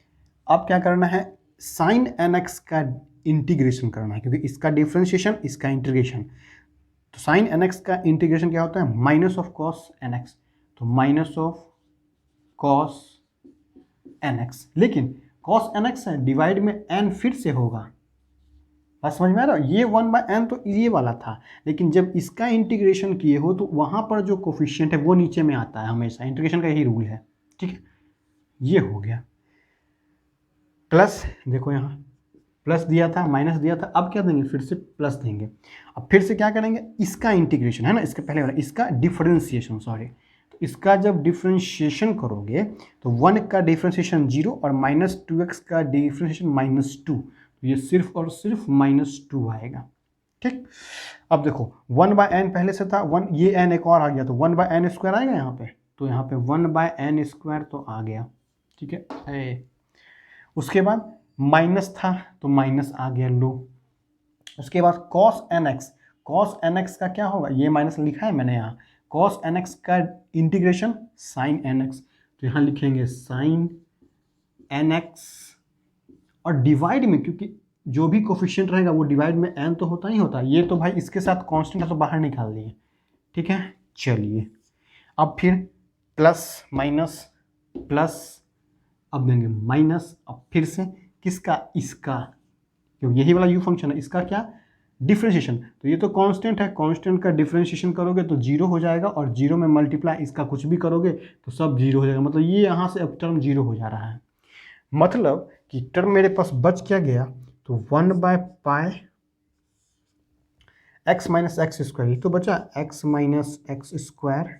Speaker 1: अब क्या करना है, साइन एन एक्स का इंटीग्रेशन करना है, क्योंकि इसका डिफ्रेंशिएशन इसका इंटीग्रेशन, तो साइन एन एक्स का इंटीग्रेशन क्या होता है, minus of cos n x, तो minus of cos n x, लेकिन कॉस एन एक्स है, डिवाइड में n फिर से होगा, बात समझ में आ रहा है। ये 1/n तो ये वाला था, लेकिन जब इसका इंटीग्रेशन किए हो तो वहाँ पर जो कोफिशिएंट है वो नीचे में आता है, हमेशा इंटीग्रेशन का यही रूल है, ठीक है। ये हो गया, प्लस देखो यहाँ प्लस दिया था, माइनस दिया था, अब क्या देंगे, फिर से प्लस देंगे। अब फिर से क्या करेंगे, इसका इंटीग्रेशन है ना, इसके पहले वाला, इसका डिफरेंशिएशन, सॉरी, तो इसका जब डिफरेंशिएशन करोगे तो 1 का डिफरेंशिएशन 0 और -2x का डिफरेंशिएशन -2, तो ये सिर्फ और सिर्फ -2 आएगा, ठीक। अब देखो 1/n पहले से था 1, ये n एक और आ गया, तो 1/n स्क्वायर आएगा यहाँ पे, तो यहाँ पे 1/n स्क्वायर तो आ गया, ठीक है। उसके बाद माइनस था तो माइनस आ गया, लो। उसके बाद cos nx का क्या होगा, ये माइनस लिखा है मैंने यहाँ, cos nx का इंटीग्रेशन sin nx, तो यहाँ लिखेंगे sin nx, और डिवाइड में, क्योंकि जो भी कोफिशिएंट रहेगा वो डिवाइड में n तो होता ही होता है, ये तो भाई इसके साथ कांस्टेंट है तो बाहर निकाल दिए, ठीक है। चलिए, अब फिर प्लस माइनस प्लस, अब देंगे माइनस, अब फिर से किसका, इसका, क्योंकि यही वाला u फंक्शन है, इसका क्या डिफ्रेंशिएशन, तो ये तो कांस्टेंट है, कांस्टेंट का डिफ्रेंशिएशन करोगे तो 0 हो जाएगा, और 0 में मल्टीप्लाई इसका कुछ भी करोगे तो सब 0 हो जाएगा, मतलब ये यहाँ से अब टर्म 0 हो जा रहा है, मतलब कि टर्म मेरे पास बच क्या गया, तो 1/π x माइनस एक्स स्क्वायर, ये तो बचा x माइनस एक्स स्क्वायर,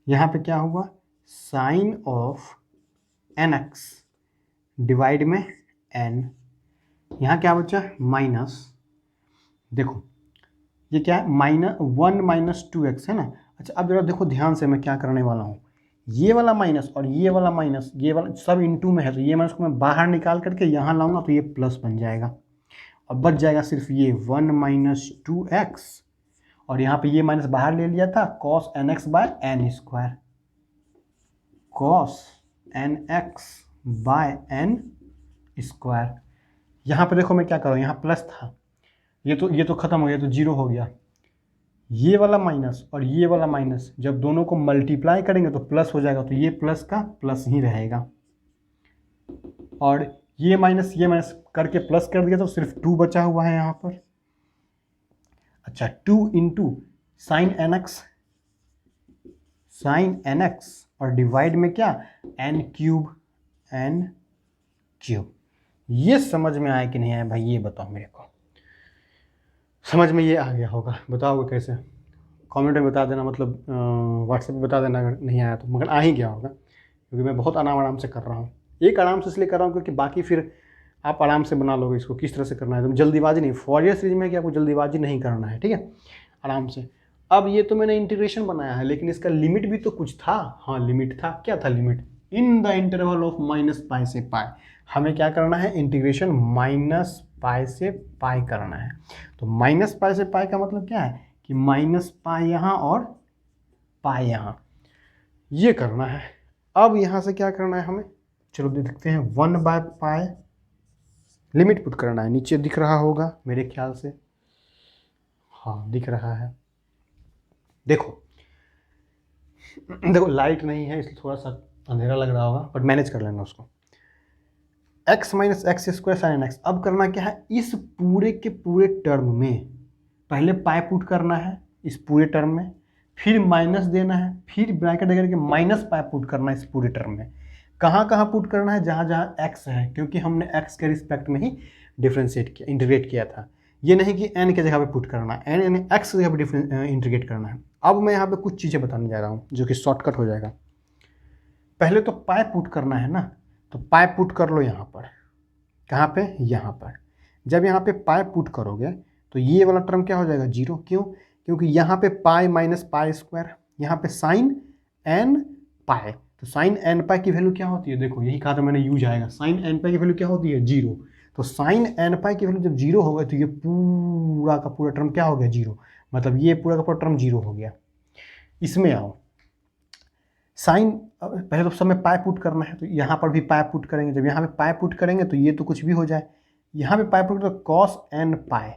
Speaker 1: यहाँ पे क्या हुआ sine of n x divide में n, यहाँ क्या बचा माइनस, देखो ये क्या है, -1 - 2x है ना। अच्छा अब जरा देखो ध्यान से मैं क्या करने वाला हूँ, ये वाला माइनस और ये वाला माइनस, ये वाला सब इनटू में है, तो ये माइनस को मैं बाहर निकाल करके यहाँ लाऊंगा तो ये प्लस बन जाएगा। अब बच जाएगा सिर्फ ये 1 माइनस 2x, और यहाँ पे ये माइनस बाहर ले लिया था, cos nx by n square, cos nx by n square. यहाँ पे देखो मैं क्या कर रहा हूँ, यहाँ प्लस था, ये तो खत्म हो गया, तो जीरो हो गया। ये वाला माइनस और ये वाला माइनस जब दोनों को मल्टीप्लाई करेंगे तो प्लस हो जाएगा, तो ये प्लस का प्लस ही रहेगा, और ये माइनस करके प्लस कर दिया तो सिर्फ 2 बचा हुआ है यहाँ पर। अच्छा, 2 इंटू साइन एन एक्स और डिवाइड में क्या, एन क्यूब। ये समझ में आया कि नहीं आया भाई, ये बताओ मेरे को। समझ में ये आ गया होगा, बताओगे कैसे? कमेंट में बता देना, मतलब व्हाट्सएप पे बता देना अगर नहीं आया तो, मगर आ ही गया होगा, क्योंकि मैं बहुत आराम से कर रहा हूँ। एक आराम से इसलिए कर रहा हूँ क्योंकि बाकी फिर आप आराम से बना लोगे इसको, किस तरह से करना है, एकदम जल्दीबाजी नहीं। फॉरियर सीरीज में क्या आपको जल्दीबाजी नहीं करना है, ठीक है, आराम से। अब ये तो मैंने इंटीग्रेशन बनाया है, लेकिन इसका लिमिट भी तो कुछ था। हाँ, लिमिट था, क्या था limit? In the interval of -π से π। हमें क्या करना है, इंटीग्रेशन -π से π करना है। तो -π से π का मतलब क्या है कि -π यहाँ और π यहाँ, ये करना है। अब यहाँ से क्या करना है हमें, चलो देखते हैं। 1/π लिमिट पुट करना है, नीचे दिख रहा होगा मेरे ख्याल से, हाँ दिख रहा है। देखो लाइट नहीं है इसलिए थोड़ा सा अंधेरा लग रहा होगा, बट मैनेज कर लेना उसको। x minus x square sine x. अब करना क्या है, इस पूरे के पूरे टर्म में पहले पाई पुट करना है इस पूरे टर्म में, फिर माइनस देना है, फिर ब्रैकेट देकर के माइनस पाई पुट करना है इस पूरे टर्म में। कहाँ कहाँ पुट करना है, जहाँ जहाँ x है, क्योंकि हमने x के रिस्पेक्ट में ही डिफ्रेंशिएट किया, इंटीग्रेट किया था। ये नहीं कि n के जगह पे पुट करना है, n यानी x की जगह पे इंटीग्रेट करना है। अब मैं यहाँ पे कुछ चीज़ें बताने जा रहा हूँ जो कि शॉर्टकट हो जाएगा। पहले तो पाई पुट करना है ना, तो पाई पुट कर लो यहाँ पर। कहाँ पे, यहाँ पर। जब यहाँ पे पाई पुट करोगे तो ये वाला टर्म क्या हो जाएगा, जीरो। क्यों? क्योंकि यहाँ पे पाई माइनस पाई स्क्वायर, यहाँ पे साइन एन पाई, तो साइन एन पाई की वैल्यू क्या होती है, देखो यही कहा था मैंने, यूज आएगा। साइन एन पाई की वैल्यू क्या होती है, जीरो। तो साइन एन पाई की वैल्यू जब जीरो हो गई तो ये पूरा का पूरा टर्म क्या हो गया, जीरो। मतलब ये पूरा का पूरा टर्म जीरो हो गया। इसमें आओ, साइन पहले तो सब में पाई पुट करना है, तो यहाँ पर भी पाई पुट करेंगे। जब यहाँ पे पाई पुट करेंगे तो ये तो कुछ भी हो जाए, यहाँ पे पाई पुट तो कॉस एन पाई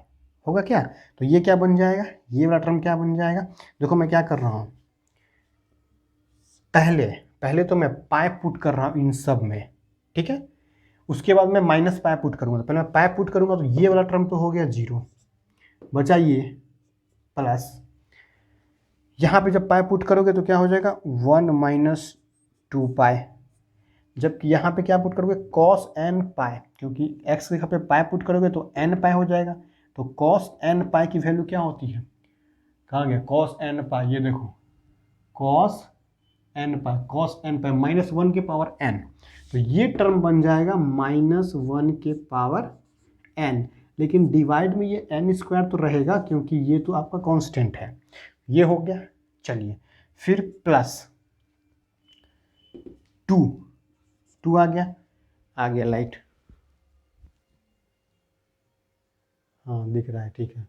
Speaker 1: होगा क्या, तो ये क्या बन जाएगा, ये वाला टर्म क्या बन जाएगा। देखो मैं क्या कर रहा हूँ, पहले तो मैं पाई पुट कर रहा हूँ इन सब में, ठीक है। उसके बाद मैं माइनस पाई पुट करूँगा, तो पहले मैं पाई पुट करूँगा तो ये वाला टर्म तो हो गया जीरो, बचा ये प्लस। यहाँ पे जब पाई पुट करोगे तो क्या हो जाएगा, 1 माइनस 2 पाई। जबकि यहाँ पे क्या पुट करोगे, कॉस एन पाई, क्योंकि एक्स के जगह पे पाई पुट करोगे तो एन पाई हो जाएगा। तो कॉस एन पाई की वैल्यू क्या होती है, कहाँ गया कॉस एन पाई, ये देखो कॉस एन पाई -1 के पावर एन, तो ये टर्म बन जाएगा -1 के पावर एन। लेकिन डिवाइड में ये एन स्क्वायर तो रहेगा, क्योंकि ये तो आपका कांस्टेंट है। ये हो गया, चलिए फिर प्लस 2 आ गया लाइट, हाँ दिख रहा है, ठीक है।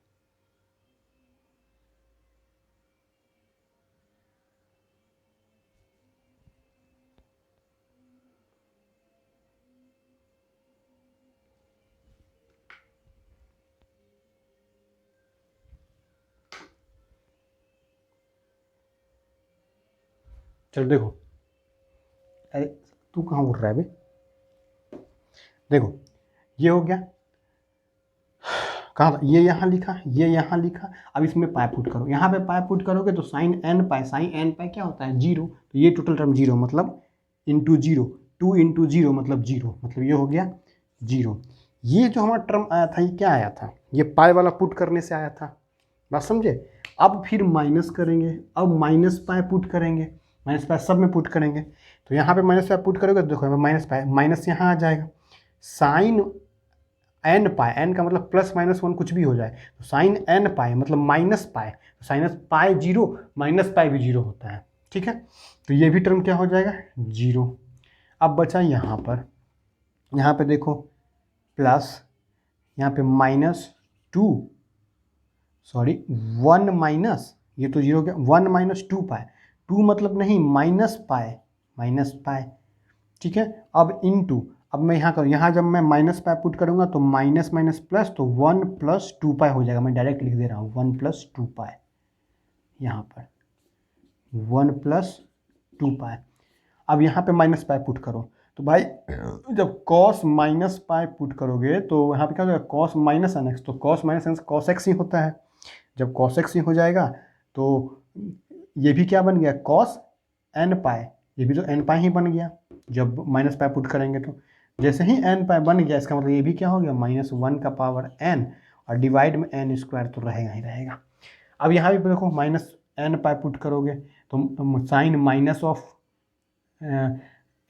Speaker 1: चलो देखो, अरे तू कहाँ उड़ रहा है बे, देखो ये हो गया, कहाँ था ये, यहाँ लिखा, ये यहाँ लिखा। अब इसमें पाई पुट करो, यहाँ पे पाई पुट करोगे तो साइन एन पाई क्या होता है, जीरो। तो ये टोटल टर्म जीरो, मतलब इंटू जीरो, 2 इंटू जीरो मतलब जीरो, मतलब ये हो गया जीरो। ये जो हमारा टर्म आया था ये क्या आया था, ये पाई वाला पुट करने से आया था, बात समझे। अब फिर माइनस करेंगे, अब माइनस पाई पुट करेंगे, माइनस पाई सब में पुट करेंगे। तो यहाँ पे माइनस पाई पुट करोगे तो देखो माइनस पाई, माइनस यहाँ आ जाएगा। साइन एन पाई, एन का मतलब +-1 कुछ भी हो जाए, तो साइन एन पाई मतलब माइनस पाई, तो sinus pi zero, minus pi भी जीरो होता है, ठीक है, तो ये भी टर्म क्या हो जाएगा 0। अब बचा यहाँ पर देखो प्लस, यहाँ पे -2, सॉरी 1 माइनस, ये तो 0 क्या 1 - 2 पाए, 2 मतलब नहीं -पाए, ठीक है। अब इनटू, अब मैं यहाँ करूँ, यहाँ जब मैं माइनस पाई पुट करूँगा तो माइनस माइनस प्लस, तो 1 + 2 पाई हो जाएगा। मैं डायरेक्ट लिख दे रहा हूँ 1 + 2 पाई, यहाँ पर 1 + 2 पाई। अब यहाँ पे माइनस पाई पुट करो, तो भाई जब cos -पाई पुट करोगे तो यहाँ पे क्या हो जाएगा cos -nx, तो cos -nx cos x ही होता है। जब cos x ही हो जाएगा तो ये भी क्या बन गया cos n पाई, ये भी तो n पाई ही बन गया जब माइनस पाई पुट करेंगे। तो जैसे ही n पाई बन गया, इसका मतलब ये भी क्या हो गया -1 का पावर n, और डिवाइड में n² तो रहेगा ही रहेगा। अब यहाँ भी देखो -n पाई पुट करोगे तो साइन माइनस ऑफ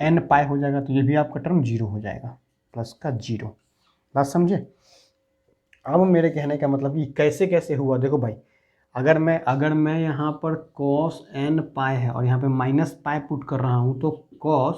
Speaker 1: n पाई हो जाएगा, तो ये भी आपका टर्म 0 हो जाएगा, प्लस का 0। बात समझे? अब मेरे कहने का मतलब ये कैसे कैसे हुआ, देखो भाई अगर मैं यहाँ पर cos n पाई है और यहाँ पे माइनस पाई पुट कर रहा हूँ, तो cos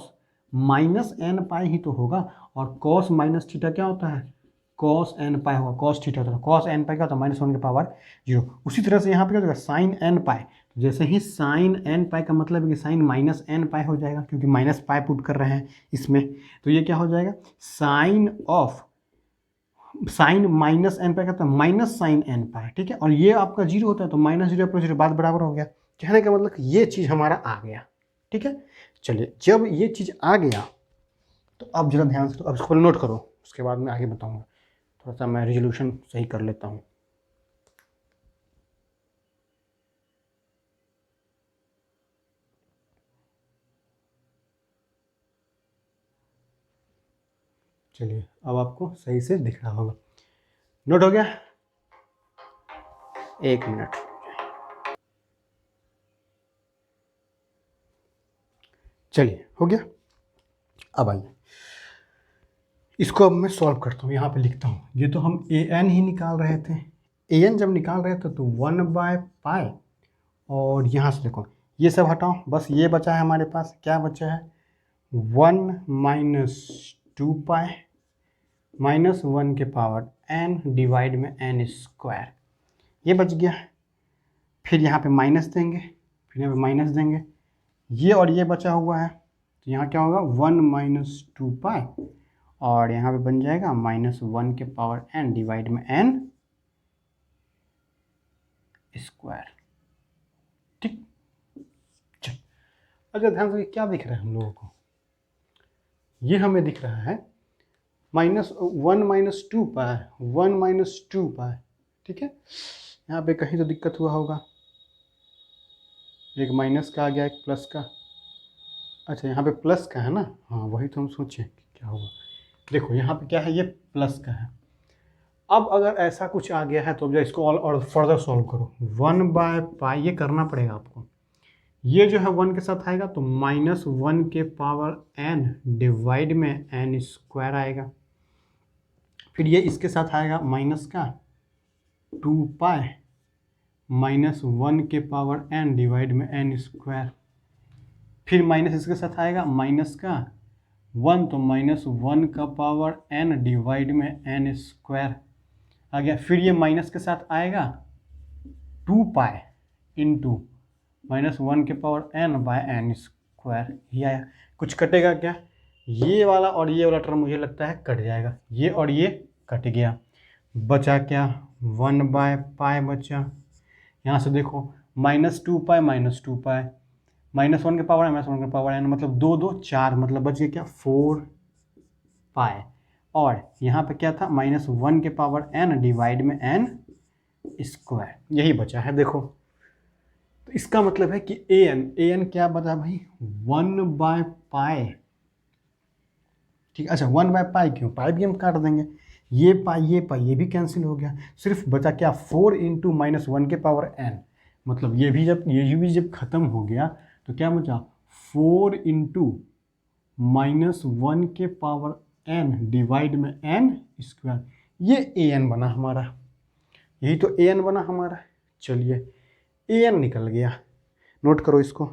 Speaker 1: -n पाई ही तो होगा, और cos माइनस थीटा क्या होता है cos n पाई होगा, cos थीटा होता है, cos n पाई क्या होता है -1 के पावर 0। उसी तरह से यहाँ पे क्या होगा sin n पाई, तो जैसे ही sin n पाई का मतलब है कि sin -n पाई हो जाएगा, क्योंकि माइनस पाई पुट कर रहे हैं इसमें, तो ये क्या हो जाएगा sin -n पाई कहता है माइनस साइन n पाई, ठीक है। और ये आपका 0 होता है, तो -0 + 0 बात बराबर हो गया। कहने का मतलब ये चीज़ हमारा आ गया, ठीक है। चलिए जब ये चीज़ आ गया तो अब जरा ध्यान से, तो अब इसको नोट करो, उसके बाद मैं आगे बताऊंगा। थोड़ा सा मैं रिजोल्यूशन सही कर लेता हूँ। चलिए अब आपको सही से दिख रहा होगा, नोट हो गया? 1 मिनट। चलिए हो गया। अब आइए इसको अब मैं सॉल्व करता हूँ, यहाँ पे लिखता हूँ। ये तो हम an ही निकाल रहे थे, an जब निकाल रहे थे तो 1/पाई, और यहाँ से देखो ये सब हटाओ, बस ये बचा है हमारे पास, क्या बचा है 1 - 2 पाई -1 के पावर n डिवाइड में n², ये बच गया। फिर यहाँ पे माइनस देंगे, फिर यहाँ पे माइनस देंगे, ये और ये बचा हुआ है, तो यहाँ क्या होगा 1 - 2 पाई, और यहाँ पे बन जाएगा -1 के पावर n डिवाइड में n², ठीक। अच्छा ध्यान से क्या दिख रहा है हम लोगों को, ये हमें दिख रहा है -1 - 2 पाई, 1 - 2 पाई, ठीक है। यहाँ पे कहीं तो दिक्कत हुआ होगा, एक माइनस का आ गया एक प्लस का, अच्छा यहाँ पे प्लस का है ना, हाँ वही तो हम सोचे कि क्या हुआ। देखो यहाँ पे क्या है, ये प्लस का है। अब अगर ऐसा कुछ आ गया है तो अब इसको और फर्दर सॉल्व करो, 1/पाई ये करना पड़ेगा आपको। ये जो है 1 के साथ आएगा तो -1 के पावर n डिवाइड में n² आएगा। फिर ये इसके साथ आएगा माइनस का 2 पाई -1 के पावर n डिवाइड में n²। फिर माइनस इसके साथ आएगा माइनस का 1, तो -1 का पावर n डिवाइड में n² आ गया। फिर ये माइनस के साथ आएगा 2 पाई इंटू -1 के पावर n/n², ये आया। कुछ कटेगा क्या, ये वाला और ये वाला टर्म मुझे लगता है कट जाएगा, ये और ये कट गया, बचा क्या 1/पाई बचा। यहाँ से देखो -2 पाई -2 पाई, -1 के पावर -1 के पावर n, मतलब 2 2 4, मतलब बच गया क्या 4 पाई, और यहाँ पे क्या था -1 के पावर n डिवाइड में n², यही बचा है। देखो तो इसका मतलब है कि an क्या बचा भाई 1/पाई, ठीक है। अच्छा 1/पाई क्यों, पाई भी हम काट देंगे, ये पाई ये भी कैंसिल हो गया, सिर्फ बचा क्या 4 इंटू -1 के पावर n, मतलब ये भी जब खत्म हो गया तो क्या बचा 4 इंटू -1 के पावर n डिवाइड में n², ये an बना हमारा, यही तो an बना हमारा। चलिए an निकल गया, नोट करो इसको,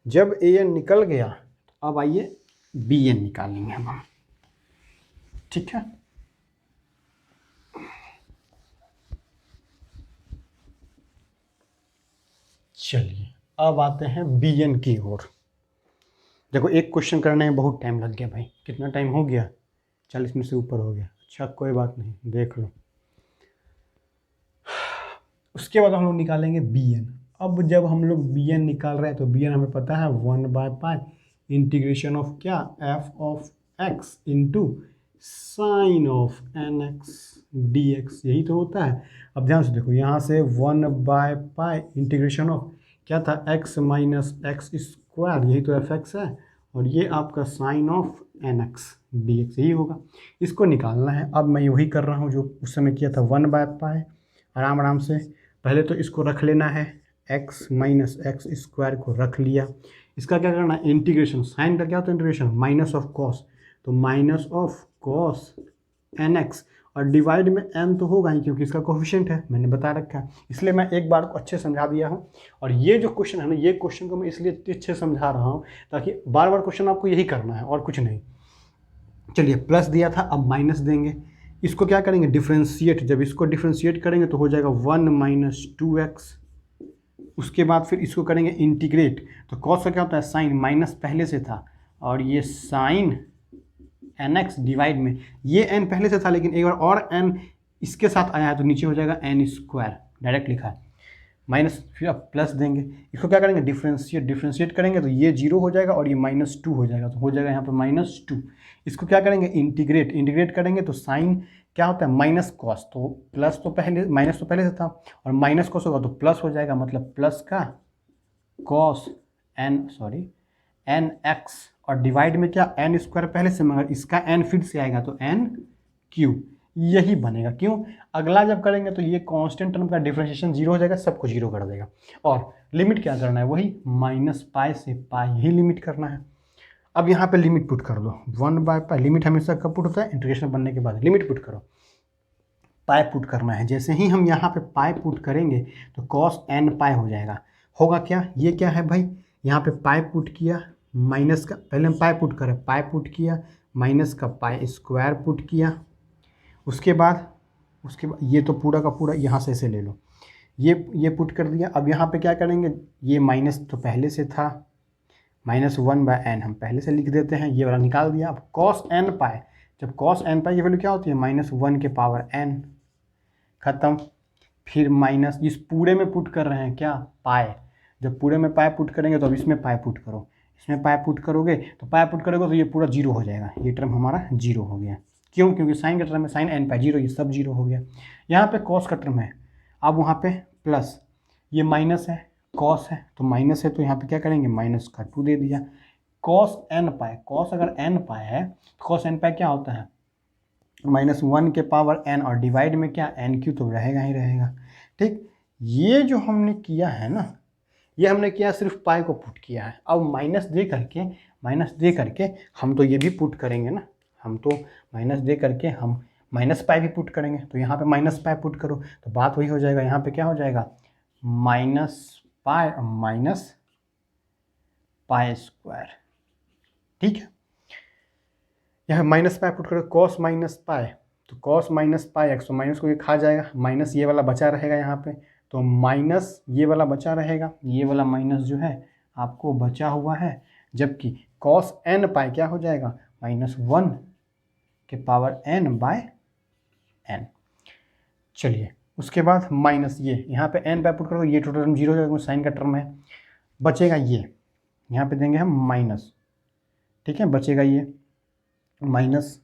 Speaker 1: जब ए एन निकल गया तो अब आइए बी एन निकालेंगे हम, ठीक है। चलिए अब आते हैं बी एन की ओर। देखो एक क्वेश्चन करने में बहुत टाइम लग गया भाई, कितना टाइम हो गया, 40 मिनट से ऊपर हो गया। अच्छा कोई बात नहीं, देख लो। उसके बाद हम लोग निकालेंगे बी एन। अब जब हम लोग बी एन निकाल रहे हैं तो बी एन हमें पता है 1/π इंटीग्रेशन ऑफ क्या, f of x into sine of n x d x, यही तो होता है। अब ध्यान से देखो, यहाँ से 1/π इंटीग्रेशन ऑफ क्या था, एक्स माइनस एक्स स्क्वायर, यही तो एफ एक्स है, और ये आपका sine of n x d x, यही होगा। इसको निकालना है। अब मैं वही कर रहा हूँ जो उस समय किया था, 1/π। आराम आराम से पहले तो इसको रख लेना है, एक्स माइनस एक्स स्क्वायर को रख लिया। इसका क्या करना है, इंटीग्रेशन, साइन का क्या होता है इंटीग्रेशन, माइनस ऑफ कॉस, तो minus of cos n x, और डिवाइड में एन तो होगा ही क्योंकि इसका कोफिशिएंट है, मैंने बता रखा है, इसलिए मैं एक बार को अच्छे समझा दिया हूँ। और ये जो क्वेश्चन है ना, ये क्वेश्चन को मैं इसलिए अच्छे समझा रहा हूँ ताकि बार बार क्वेश्चन आपको यही करना है और कुछ नहीं। चलिए प्लस दिया था, अब माइनस देंगे। इसको क्या करेंगे, डिफ्रेंशिएट। जब इसको डिफ्रेंशिएट करेंगे तो हो जाएगा 1 माइनस 2x। उसके बाद फिर इसको करेंगे इंटीग्रेट, तो कॉस का क्या होता है, साइन, माइनस पहले से था, और ये साइन एन एक्स डिवाइड में, ये एन पहले से था लेकिन एक बार और एन इसके साथ आया है तो नीचे हो जाएगा एन स्क्वायर, डायरेक्ट लिखा है, माइनस, फिर अब प्लस देंगे। इसको क्या करेंगे, डिफ्रेंशिएट। डिफ्रेंशिएट करेंगे तो ये 0 हो जाएगा और ये -2 हो जाएगा, तो हो जाएगा यहाँ पे -2। इसको क्या करेंगे, इंटीग्रेट। इंटीग्रेट करेंगे तो साइन क्या होता है, माइनस कॉस, तो प्लस तो पहले, माइनस तो पहले से था, और माइनस कॉस होगा तो प्लस हो जाएगा, मतलब प्लस का कॉस एन एक्स, और डिवाइड में क्या, एन स्क्वायर पहले से, मगर इसका एन फिर से आएगा तो एन क्यू, यही बनेगा। क्यों, अगला जब करेंगे तो ये कांस्टेंट टर्म का डिफरेंशिएशन 0 हो जाएगा, सबको 0 कर देगा। और लिमिट क्या करना है, वही -π से π ही लिमिट करना है। अब यहाँ पे लिमिट पुट कर दो, 1/π, लिमिट हमेशा कब पुट होता है, इंटीग्रेशन बनने के बाद लिमिट पुट करो, पाई पुट करना है। जैसे ही हम यहाँ पे पाई पुट करेंगे तो cos n पाई हो जाएगा। होगा क्या, ये क्या है भाई, यहाँ पे पाई पुट किया, माइनस का, पहले हम पाई पुट करें, पाई पुट किया, माइनस का पाई स्क्वायर पुट किया, उसके बाद ये तो पूरा का पूरा यहाँ से ऐसे ले लो, ये पुट कर दिया। अब यहाँ पे क्या करेंगे, ये माइनस तो पहले से था, -1/n हम पहले से लिख देते हैं, ये वाला निकाल दिया। अब cos n पाई, जब cos n पाई की वैल्यू क्या होती है, -1 के पावर n, खत्म। फिर माइनस, इस पूरे में पुट कर रहे हैं क्या, पाए, जब पूरे में पाए पुट करेंगे तो अब इसमें पाए पुट करो, इसमें पाए पुट करोगे तो पाए पुट करोगे तो ये पूरा 0 हो जाएगा, ये टर्म हमारा 0 हो गया। क्यों, क्योंकि साइन का टर्म है, साइन n पाई 0, ये सब 0 हो गया। यहाँ पे कॉस का टर्म है, अब वहाँ पे प्लस, ये माइनस है, कॉस है तो माइनस है, तो यहाँ पे क्या करेंगे, माइनस का 2 दे दिया। कॉस n पाए, कॉस अगर n पाए है तो कॉस n पाए क्या होता है, -1 के पावर n, और डिवाइड में क्या, एन क्यू तो रहेगा ही रहेगा। ठीक, ये जो हमने किया है ना, ये हमने किया सिर्फ पाई को पुट किया है। अब माइनस दे करके हम तो ये भी पुट करेंगे ना, हम तो माइनस दे करके हम माइनस पाई भी पुट करेंगे, तो यहाँ पे माइनस पाई पुट करो तो बात वही हो जाएगा। यहाँ पे क्या हो जाएगा, minus pi minus pi square, ठीक है। यहाँ माइनस पाई पुट करो, कॉस माइनस पाई, तो कॉस माइनस पाई एक्स, तो माइनस को ये खा जाएगा, माइनस ये वाला बचा रहेगा यहाँ पे, तो माइनस ये वाला बचा रहेगा, ये वाला माइनस जो है आपको बचा हुआ है, जबकि कॉस n पाई क्या हो जाएगा, -1 के पावर n बाय n। चलिए उसके बाद माइनस ये, यहाँ पे n पाई पुट करो, ये टोटल टर्म 0 हो जाएगा, साइन का टर्म है, बचेगा ये, यहाँ पे देंगे हम माइनस, ठीक है, बचेगा ये माइनस,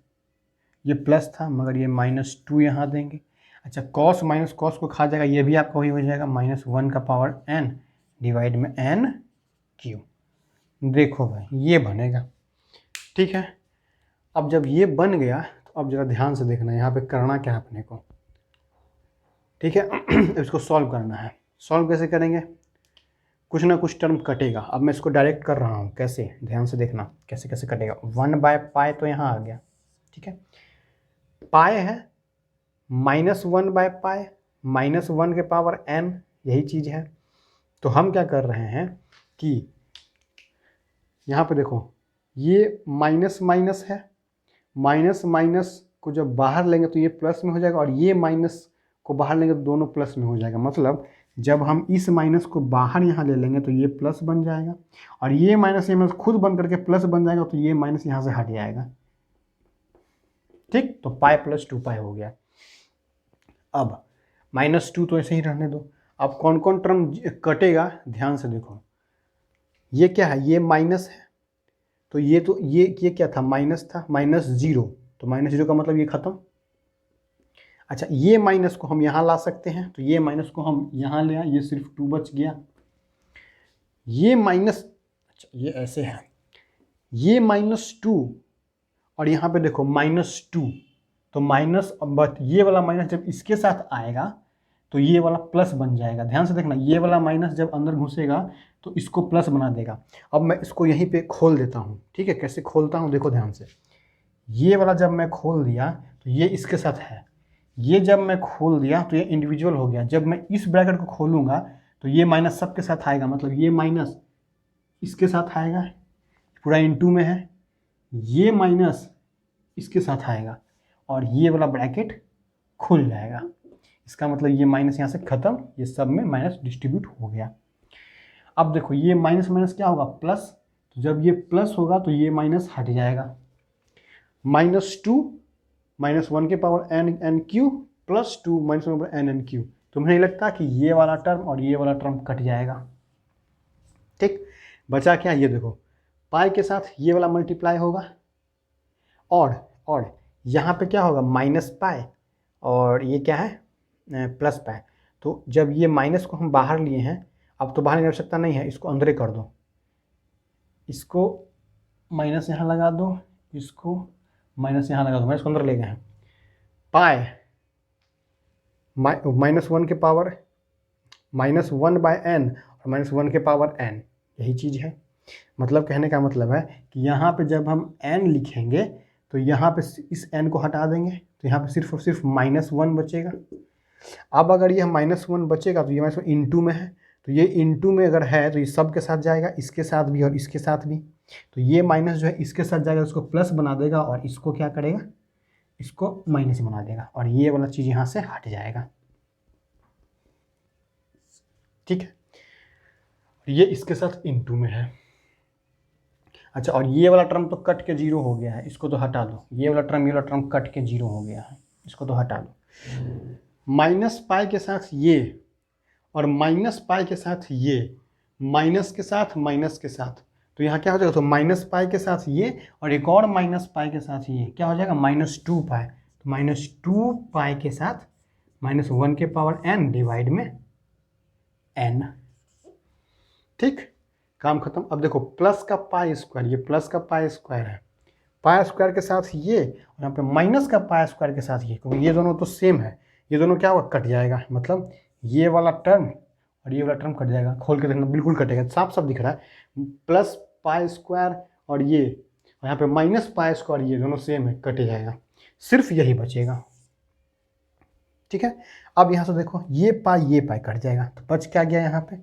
Speaker 1: ये प्लस था मगर ये -2 यहाँ देंगे। अच्छा, कॉस माइनस कॉस को खा जाएगा, ये भी आपका वही हो जाएगा, -1 का पावर n डिवाइड में n क्यू। देखो भाई ये बनेगा, ठीक है। अब जब ये बन गया तो अब जरा ध्यान से देखना, यहाँ पे करना क्या है अपने को, ठीक है। इसको सॉल्व करना है। सॉल्व कैसे करेंगे, कुछ ना कुछ टर्म कटेगा। अब मैं इसको डायरेक्ट कर रहा हूँ, कैसे, ध्यान से देखना कैसे कैसे कटेगा। 1/π तो यहाँ आ गया, ठीक है, पाए है -1/π, -1 के पावर n, यही चीज़ है। तो हम क्या कर रहे हैं कि यहाँ पे देखो ये माइनस माइनस है, माइनस माइनस को जब बाहर लेंगे तो ये प्लस में हो जाएगा, और ये माइनस को बाहर लेंगे तो दोनों प्लस में हो जाएगा। मतलब जब हम इस माइनस को बाहर यहाँ ले लेंगे तो ये प्लस बन जाएगा, और ये माइनस खुद बन करके प्लस बन जाएगा, तो ये माइनस यहाँ से हट जाएगा। ठीक, तो पाई प्लस 2 पाई हो गया। अब -2 तो ऐसे ही रहने दो। अब कौन कौन टर्म कटेगा ध्यान से देखो। ये क्या है, ये माइनस है, तो ये क्या था, माइनस था, -0, तो -0 का मतलब ये खत्म। अच्छा, ये माइनस को हम यहाँ ला सकते हैं, तो ये माइनस को हम यहाँ ले आए, ये सिर्फ 2 बच गया। ये माइनस, अच्छा ये ऐसे है, ये -2 और यहाँ पे देखो -2, तो माइनस, बट ये वाला माइनस जब इसके साथ आएगा तो ये वाला प्लस बन जाएगा। ध्यान से देखना, ये वाला माइनस जब अंदर घुसेगा तो इसको प्लस बना देगा। अब मैं इसको यहीं पे खोल देता हूँ, ठीक है, कैसे खोलता हूँ देखो ध्यान से। ये वाला जब मैं खोल दिया तो ये इसके साथ है, ये जब मैं खोल दिया तो ये इंडिविजुअल हो गया। जब मैं इस ब्रैकेट को खोलूँगा तो ये माइनस सबके साथ आएगा, मतलब ये माइनस इसके साथ आएगा, पूरा इनटू में है, ये माइनस इसके साथ आएगा, और ये वाला ब्रैकेट खुल जाएगा। इसका मतलब ये माइनस यहाँ से खत्म, ये सब में माइनस डिस्ट्रीब्यूट हो गया। अब देखो ये माइनस माइनस क्या होगा, प्लस, तो जब ये प्लस होगा तो ये माइनस हट जाएगा। -2 -1 के पावर n क्यू प्लस 2 -1 के पावर n क्यू। तुम्हें नहीं लगता कि ये वाला टर्म और ये वाला टर्म कट जाएगा? ठीक, बचा क्या, ये देखो पाई के साथ ये वाला मल्टीप्लाई होगा, और यहाँ पे क्या होगा, -पाई, और ये क्या है, +पाई। तो जब ये माइनस को हम बाहर लिए हैं, अब तो बाहर की आवश्यकता नहीं है, इसको अंदर कर दो, इसको माइनस यहाँ लगा दो, इसको माइनस यहाँ लगा दो, मैं इसको अंदर ले गए हैं। पाई -1 के पावर -1/n और -1 के पावर n, यही चीज़ है। मतलब कहने का मतलब है कि यहाँ पे जब हम n लिखेंगे तो यहाँ पे इस n को हटा देंगे, तो यहाँ पे सिर्फ और सिर्फ -1 बचेगा। अब अगर ये -1 बचेगा तो ये -1 इंटू में है, तो ये इंटू में अगर है तो ये सब के साथ जाएगा, इसके साथ भी और इसके साथ भी। तो ये माइनस जो है इसके साथ जाएगा, उसको प्लस बना देगा, और इसको क्या करेगा, इसको माइनस बना देगा, और ये वाला चीज़ यहाँ से हट जाएगा। ठीक है, ये इसके साथ इंटू में है। अच्छा, और ये वाला टर्म तो कट के 0 हो गया है, इसको तो हटा दो। ये वाला टर्म कट के 0 हो गया है, इसको तो हटा दो। -पाई के साथ ये, और -पाई के साथ ये, माइनस के साथ माइनस के साथ, तो यहाँ क्या हो जाएगा, तो -पाई के साथ ये, और एक और -पाई के साथ ये क्या हो जाएगा, -2 पाई। तो -2 पाई के साथ -1 के पावर n डिवाइड में n। ठीक, काम खत्म। अब देखो प्लस का पाई स्क्वायर, ये प्लस का पाई स्क्वायर है, पाई स्क्वायर के साथ ये, और यहाँ पे माइनस का पाई स्क्वायर के साथ ये, क्योंकि ये दोनों तो सेम है, ये दोनों क्या होगा, कट जाएगा। मतलब ये वाला टर्म और ये वाला टर्म कट जाएगा। खोल के देखना, बिल्कुल कटेगा, साफ साफ दिख रहा है। प्लस पाई स्क्वायर और यहाँ पे -पाई स्क्वायर, ये दोनों सेम है, कटे जाएगा, सिर्फ यही बचेगा। ठीक है, अब यहाँ से देखो ये पाई कट जाएगा, तो बच क्या गया यहाँ पे,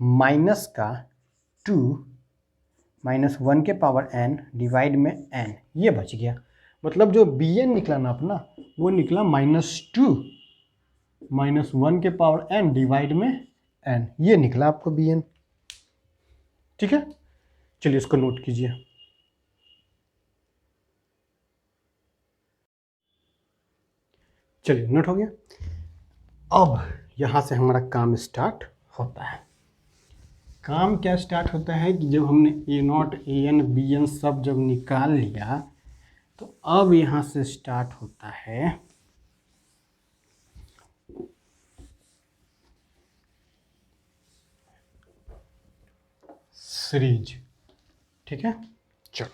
Speaker 1: -2 -1 के पावर n डिवाइड में n, ये बच गया। मतलब जो bn निकला ना अपना, वो निकला -2 -1 के पावर n डिवाइड में n, ये निकला आपको bn। ठीक है, चलिए इसको नोट कीजिए। चलिए नोट हो गया। अब यहाँ से हमारा काम स्टार्ट होता है। काम क्या स्टार्ट होता है कि जब हमने A0 AN BN सब जब निकाल लिया, तो अब यहाँ से स्टार्ट होता है सीरीज। ठीक है, चलो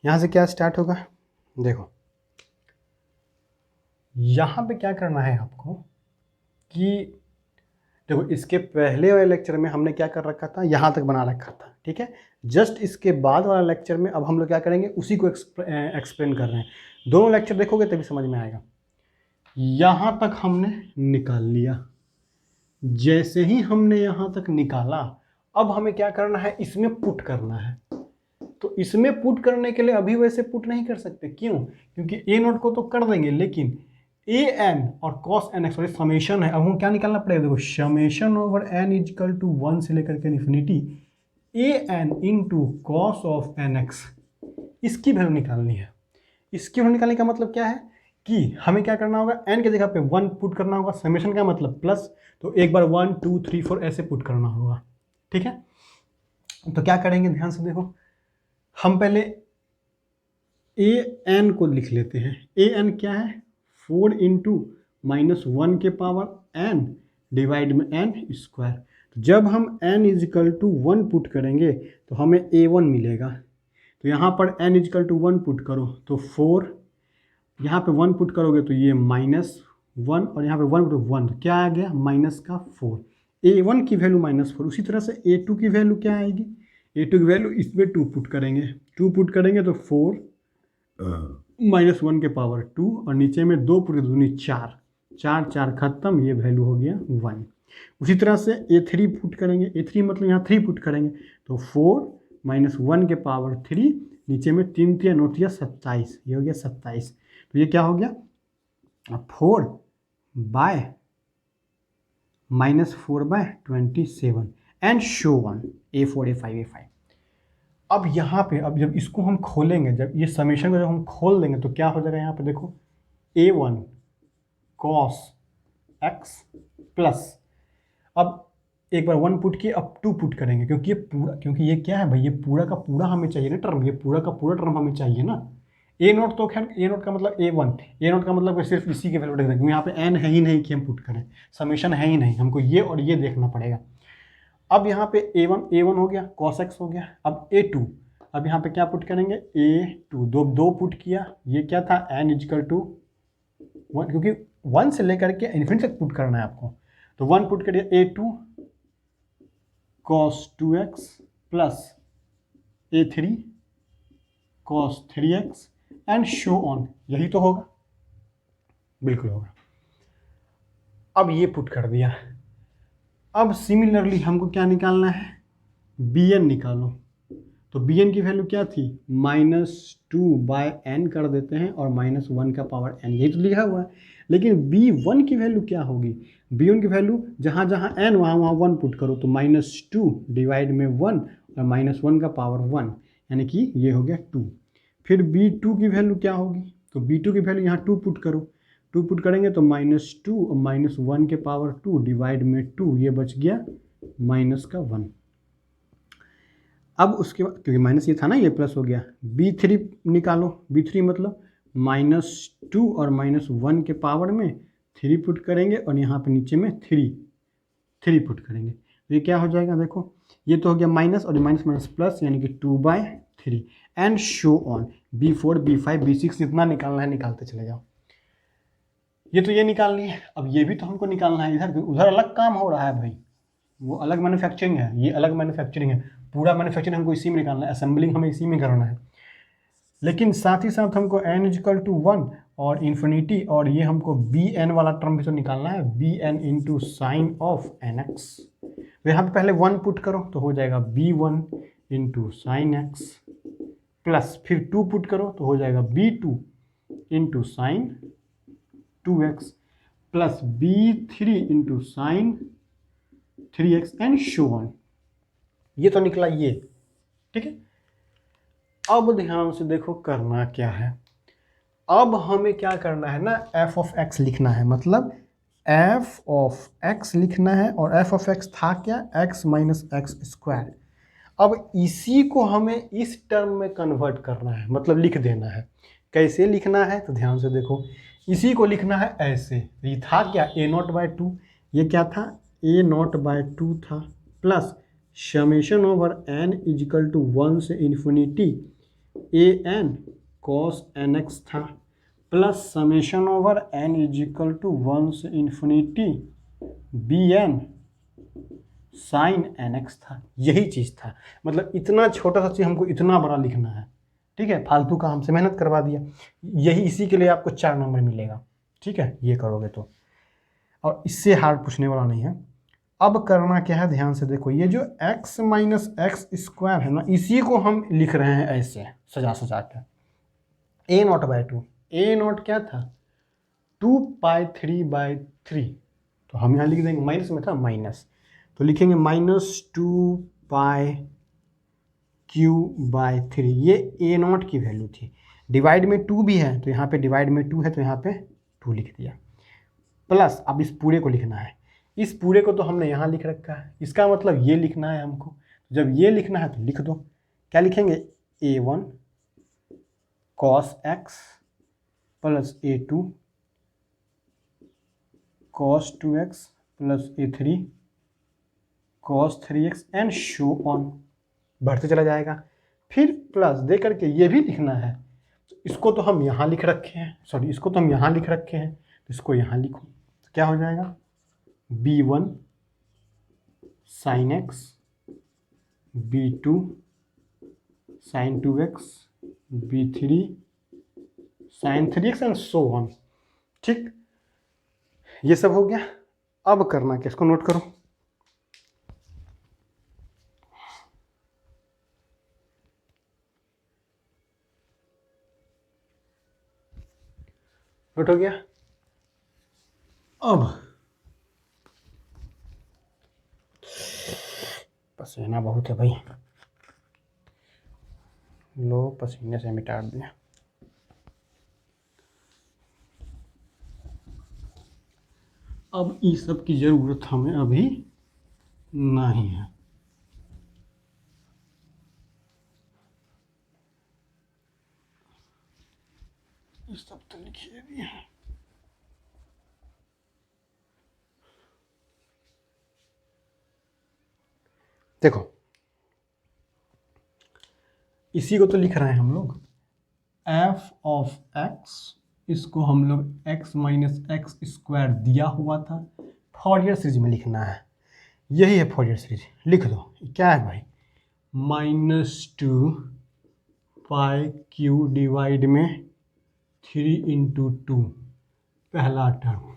Speaker 1: यहाँ से क्या स्टार्ट होगा, देखो यहाँ पे क्या करना है आपको कि देखो इसके पहले वाले लेक्चर में हमने क्या कर रखा था, यहाँ तक बना रखा था। ठीक है, जस्ट इसके बाद वाला लेक्चर में अब हम लोग क्या करेंगे, उसी को एक्सप्लेन कर रहे हैं। दोनों लेक्चर देखोगे तभी समझ में आएगा। यहाँ तक हमने निकाल लिया, जैसे ही हमने यहाँ तक निकाला, अब हमें क्या करना है, इसमें पुट करना है। तो इसमें पुट करने के लिए अभी वैसे पुट नहीं कर सकते, क्यों? क्योंकि ए नॉट को तो कर देंगे, लेकिन ए एन और कॉस एन एक्स, समेशन है, अब हम क्या निकालना पड़ेगा, देखो summation over n equal to 1 से लेकर के infinity a n into cos of n x, इसकी वैल्यू निकालनी है। इसकी वैल्यू निकालने का मतलब क्या है कि हमें क्या करना होगा, एन की जगह पे 1 पुट करना होगा, समेशन का मतलब प्लस, तो एक बार 1 2 3 4 ऐसे पुट करना होगा, ठीक है। तो क्या करेंगे, ध्यान से देखो, हम पहले ए एन को लिख लेते हैं। ए एन क्या है, 4 इंटू -1 के पावर एन डिवाइड में एन स्क्वायर। जब हम एन इजिकल टू 1 पुट करेंगे तो हमें A1 मिलेगा। तो यहाँ पर एन इजिकल टू 1 पुट करो तो 4, यहाँ पे 1 पुट करोगे तो ये -1, और यहाँ पे 1 पुट 1, तो क्या आ गया, -4। A1 की वैल्यू -4। उसी तरह से A2 की वैल्यू क्या आएगी, A2 की वैल्यू इसमें 2 पुट करेंगे, 2 पुट करेंगे तो 4 -1 के पावर 2, और नीचे में 2 पुट दूनी 4, 4 4 खत्म, ये वैल्यू हो गया 1। उसी तरह से A3 पुट करेंगे, A3 मतलब यहाँ 3 पुट करेंगे तो 4 -1 के पावर 3, नीचे में 3 3 9 27, ये हो गया 27। तो ये क्या हो गया, 4 bye -4/27 and show one A4 A5 A5। अब यहाँ पे, अब जब इसको हम खोलेंगे, जब ये समेशन को जब हम खोल देंगे तो क्या हो जाएगा, यहाँ पे देखो A1 cos x प्लस, अब एक बार 1 पुट किए, अब 2 पुट करेंगे, क्योंकि ये पूरा, क्योंकि ये क्या है भाई, ये पूरा का पूरा हमें चाहिए ना टर्म, ये पूरा का पूरा टर्म हमें चाहिए ना। ए नोट तो खैर, ए नोट का मतलब A1, ए नोट का मतलब सिर्फ इसी के वैल्यू देखेंगे, यहाँ पे एन है ही नहीं कि हम पुट करें, समेशन है ही नहीं, हमको ये और ये देखना पड़ेगा। अब यहाँ पे A1 हो गया, cos x हो गया। अब A2, अब यहाँ पे क्या पुट करेंगे, A2, दो पुट किया, ये क्या था, n इजिकल टू 1, क्योंकि 1 से लेकर के इन्फिनिटी तक पुट करना है आपको, तो 1 पुट करिए, A2 cos 2x plus A3 cos 3x and show on, यही तो होगा, बिल्कुल होगा। अब ये पुट कर दिया। अब सिमिलरली हमको क्या निकालना है, bn निकालो। तो bn की वैल्यू क्या थी, -2/n कर देते हैं, और -1 का पावर n, यही तो लिखा हुआ है। लेकिन b1 की वैल्यू क्या होगी, b1 की वैल्यू जहाँ जहाँ n वहाँ 1 पुट करो, तो -2 डिवाइड में 1 और -1 का पावर 1, यानी कि ये हो गया 2। फिर b2 की वैल्यू क्या होगी, तो b2 की वैल्यू यहाँ 2 पुट करो, 2 पुट करेंगे तो -2 और -1 के पावर 2 डिवाइड में 2, ये बच गया -1। अब उसके बाद, क्योंकि माइनस ये था ना, ये प्लस हो गया, b3 निकालो। b3 मतलब -2 और -1 के पावर में 3 पुट करेंगे, और यहाँ पे नीचे में 3 पुट करेंगे, तो ये क्या हो जाएगा, देखो ये तो हो गया माइनस, और माइनस माइनस प्लस, यानी कि 2/3 and show on. b4 b5 b6 जितना निकालना है निकालते चले जाओ। ये तो ये निकालनी है, अब ये भी तो हमको निकालना है, इधर उधर अलग काम हो रहा है भाई, वो अलग मैन्युफैक्चरिंग है, ये अलग मैन्युफैक्चरिंग है, पूरा मैन्युफैक्चरिंग हमको इसी में निकालना है, असेंबलिंग हमें इसी में करना है। लेकिन साथ ही साथ हमको n इजिकल टू 1 और इन्फिनिटी, और ये हमको bn वाला टर्म भी तो निकालना है, bn into sine of nx। तो यहाँ पे पहले 1 पुट करो तो हो जाएगा b1 into sine x, plus फिर 2 पुट करो तो हो जाएगा b2 into sine 2x, plus b3 into sine 3x and show on. ये तो निकला ये, ठीक है। अब ध्यान से देखो करना क्या है, अब हमें क्या करना है ना, f ऑफ x लिखना है, मतलब f ऑफ x लिखना है, और f ऑफ x था क्या, x माइनस एक्स स्क्वायर। अब इसी को हमें इस टर्म में कन्वर्ट करना है, मतलब लिख देना है। कैसे लिखना है, तो ध्यान से देखो, इसी को लिखना है ऐसे, ये था क्या, a0/2, ये क्या था, a0/2 था, plus summation over n equal to 1 से इन्फिनिटी an cos nx था, plus summation over n equal to 1 से इन्फिनिटी bn साइन nx था। यही चीज़ था, मतलब इतना छोटा सा चीज़ हमको इतना बड़ा लिखना है, ठीक है। फालतू का हमसे मेहनत करवा दिया, यही इसी के लिए आपको 4 नंबर मिलेगा, ठीक है, ये करोगे तो। और इससे हार्ड पूछने वाला नहीं है। अब करना क्या है, ध्यान से देखो, ये जो x माइनस एक्स स्क्वायर है ना, इसी को हम लिख रहे हैं ऐसे सजा सजा के, a not by two. a not क्या था, 2π3/3, तो हम यहाँ लिख देंगे, माइनस में था माइनस, तो लिखेंगे -2π/3। ये a नॉट की वैल्यू थी, डिवाइड में 2 भी है तो यहाँ पे डिवाइड में 2 है तो यहाँ पे 2 लिख दिया, प्लस अब इस पूरे को लिखना है। इस पूरे को तो हमने यहाँ लिख रखा है, इसका मतलब ये लिखना है हमको। जब ये लिखना है तो लिख दो, क्या लिखेंगे, a1 cos x plus a2 cos 2x plus a3 cos 3x and show on, बढ़ते चला जाएगा। फिर प्लस दे करके ये भी लिखना है, तो इसको तो हम यहाँ लिख रखे हैं, सॉरी इसको तो हम यहाँ लिख रखे हैं, तो इसको यहाँ लिखो, तो क्या हो जाएगा, b1 sin x b2 sin 2x b3 sin 3x and so on. ठीक, ये सब हो गया। अब करना क्या, इसको नोट करो, नोट हो गया। अब पसीना बहुत है भाई, लो पसीने से मिटा दिया। अब इस सब की ज़रूरत हमें अभी नहीं है। इस सब तो लिखिए भी है। देखो इसी को तो लिख रहे हैं हम लोग, f ऑफ x, इसको हम लोग x माइनस एक्स स्क्वायर दिया हुआ था, फॉरियर सीरीज में लिखना है, यही है फॉरियर सीरीज। लिख दो, क्या है भाई, -2π/q डिवाइड में 3/2, पहला टर्म।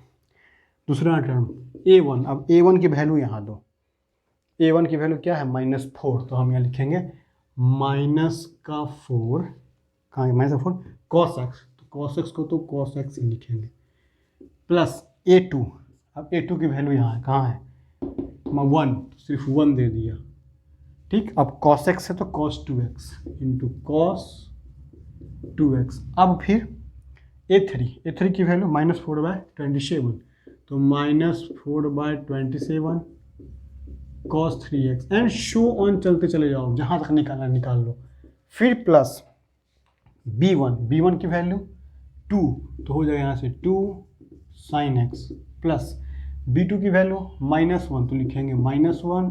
Speaker 1: दूसरा टर्म a1, अब a1 की वैल्यू यहाँ दो, a1 की वैल्यू क्या है, -4, तो हम यहाँ लिखेंगे -4, कहाँ है -4, cos x, तो cos x को तो cos x ही लिखेंगे, प्लस a2, अब a2 की वैल्यू यहाँ है, कहाँ है, 1, सिर्फ 1 दे दिया। ठीक, अब cos x है तो cos 2x into cos 2x। अब फिर a3 की वैल्यू -4/27, तो -4/27 cos 3x and show on, चलते चले जाओ, जहाँ तक निकालना निकाल लो। फिर प्लस b1 की वैल्यू 2, तो हो जाएगा यहाँ से 2 sin x, प्लस b2 की वैल्यू -1, तो लिखेंगे -1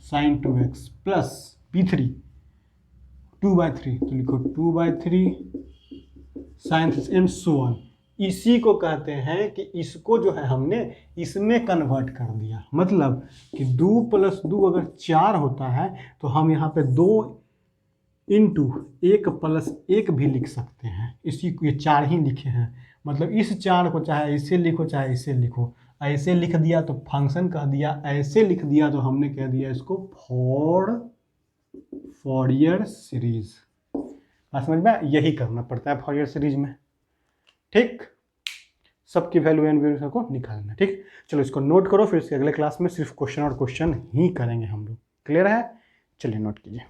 Speaker 1: sin 2x, प्लस b3 2/3, तो लिखो 2/3 sin 3 एंड सो ऑन। इसी को कहते हैं कि इसको जो है हमने इसमें कन्वर्ट कर दिया, मतलब कि 2 + 2 अगर 4 होता है तो हम यहाँ पे 2 × 1 + 1 भी लिख सकते हैं। इसी को ये 4 ही लिखे हैं, मतलब इस 4 को चाहे ऐसे लिखो चाहे ऐसे लिखो, ऐसे लिख दिया तो फंक्शन कह दिया, ऐसे लिख दिया तो हमने कह दिया इसको फॉरियर सीरीज। समझ में, यही करना पड़ता है फॉरियर सीरीज में। ठीक, सबकी वैल्यू एंड वैल्यू को निकालना। ठीक, चलो इसको नोट करो, फिर इसके अगले क्लास में सिर्फ क्वेश्चन और क्वेश्चन ही करेंगे हम लोग। क्लियर है, चलिए नोट कीजिए।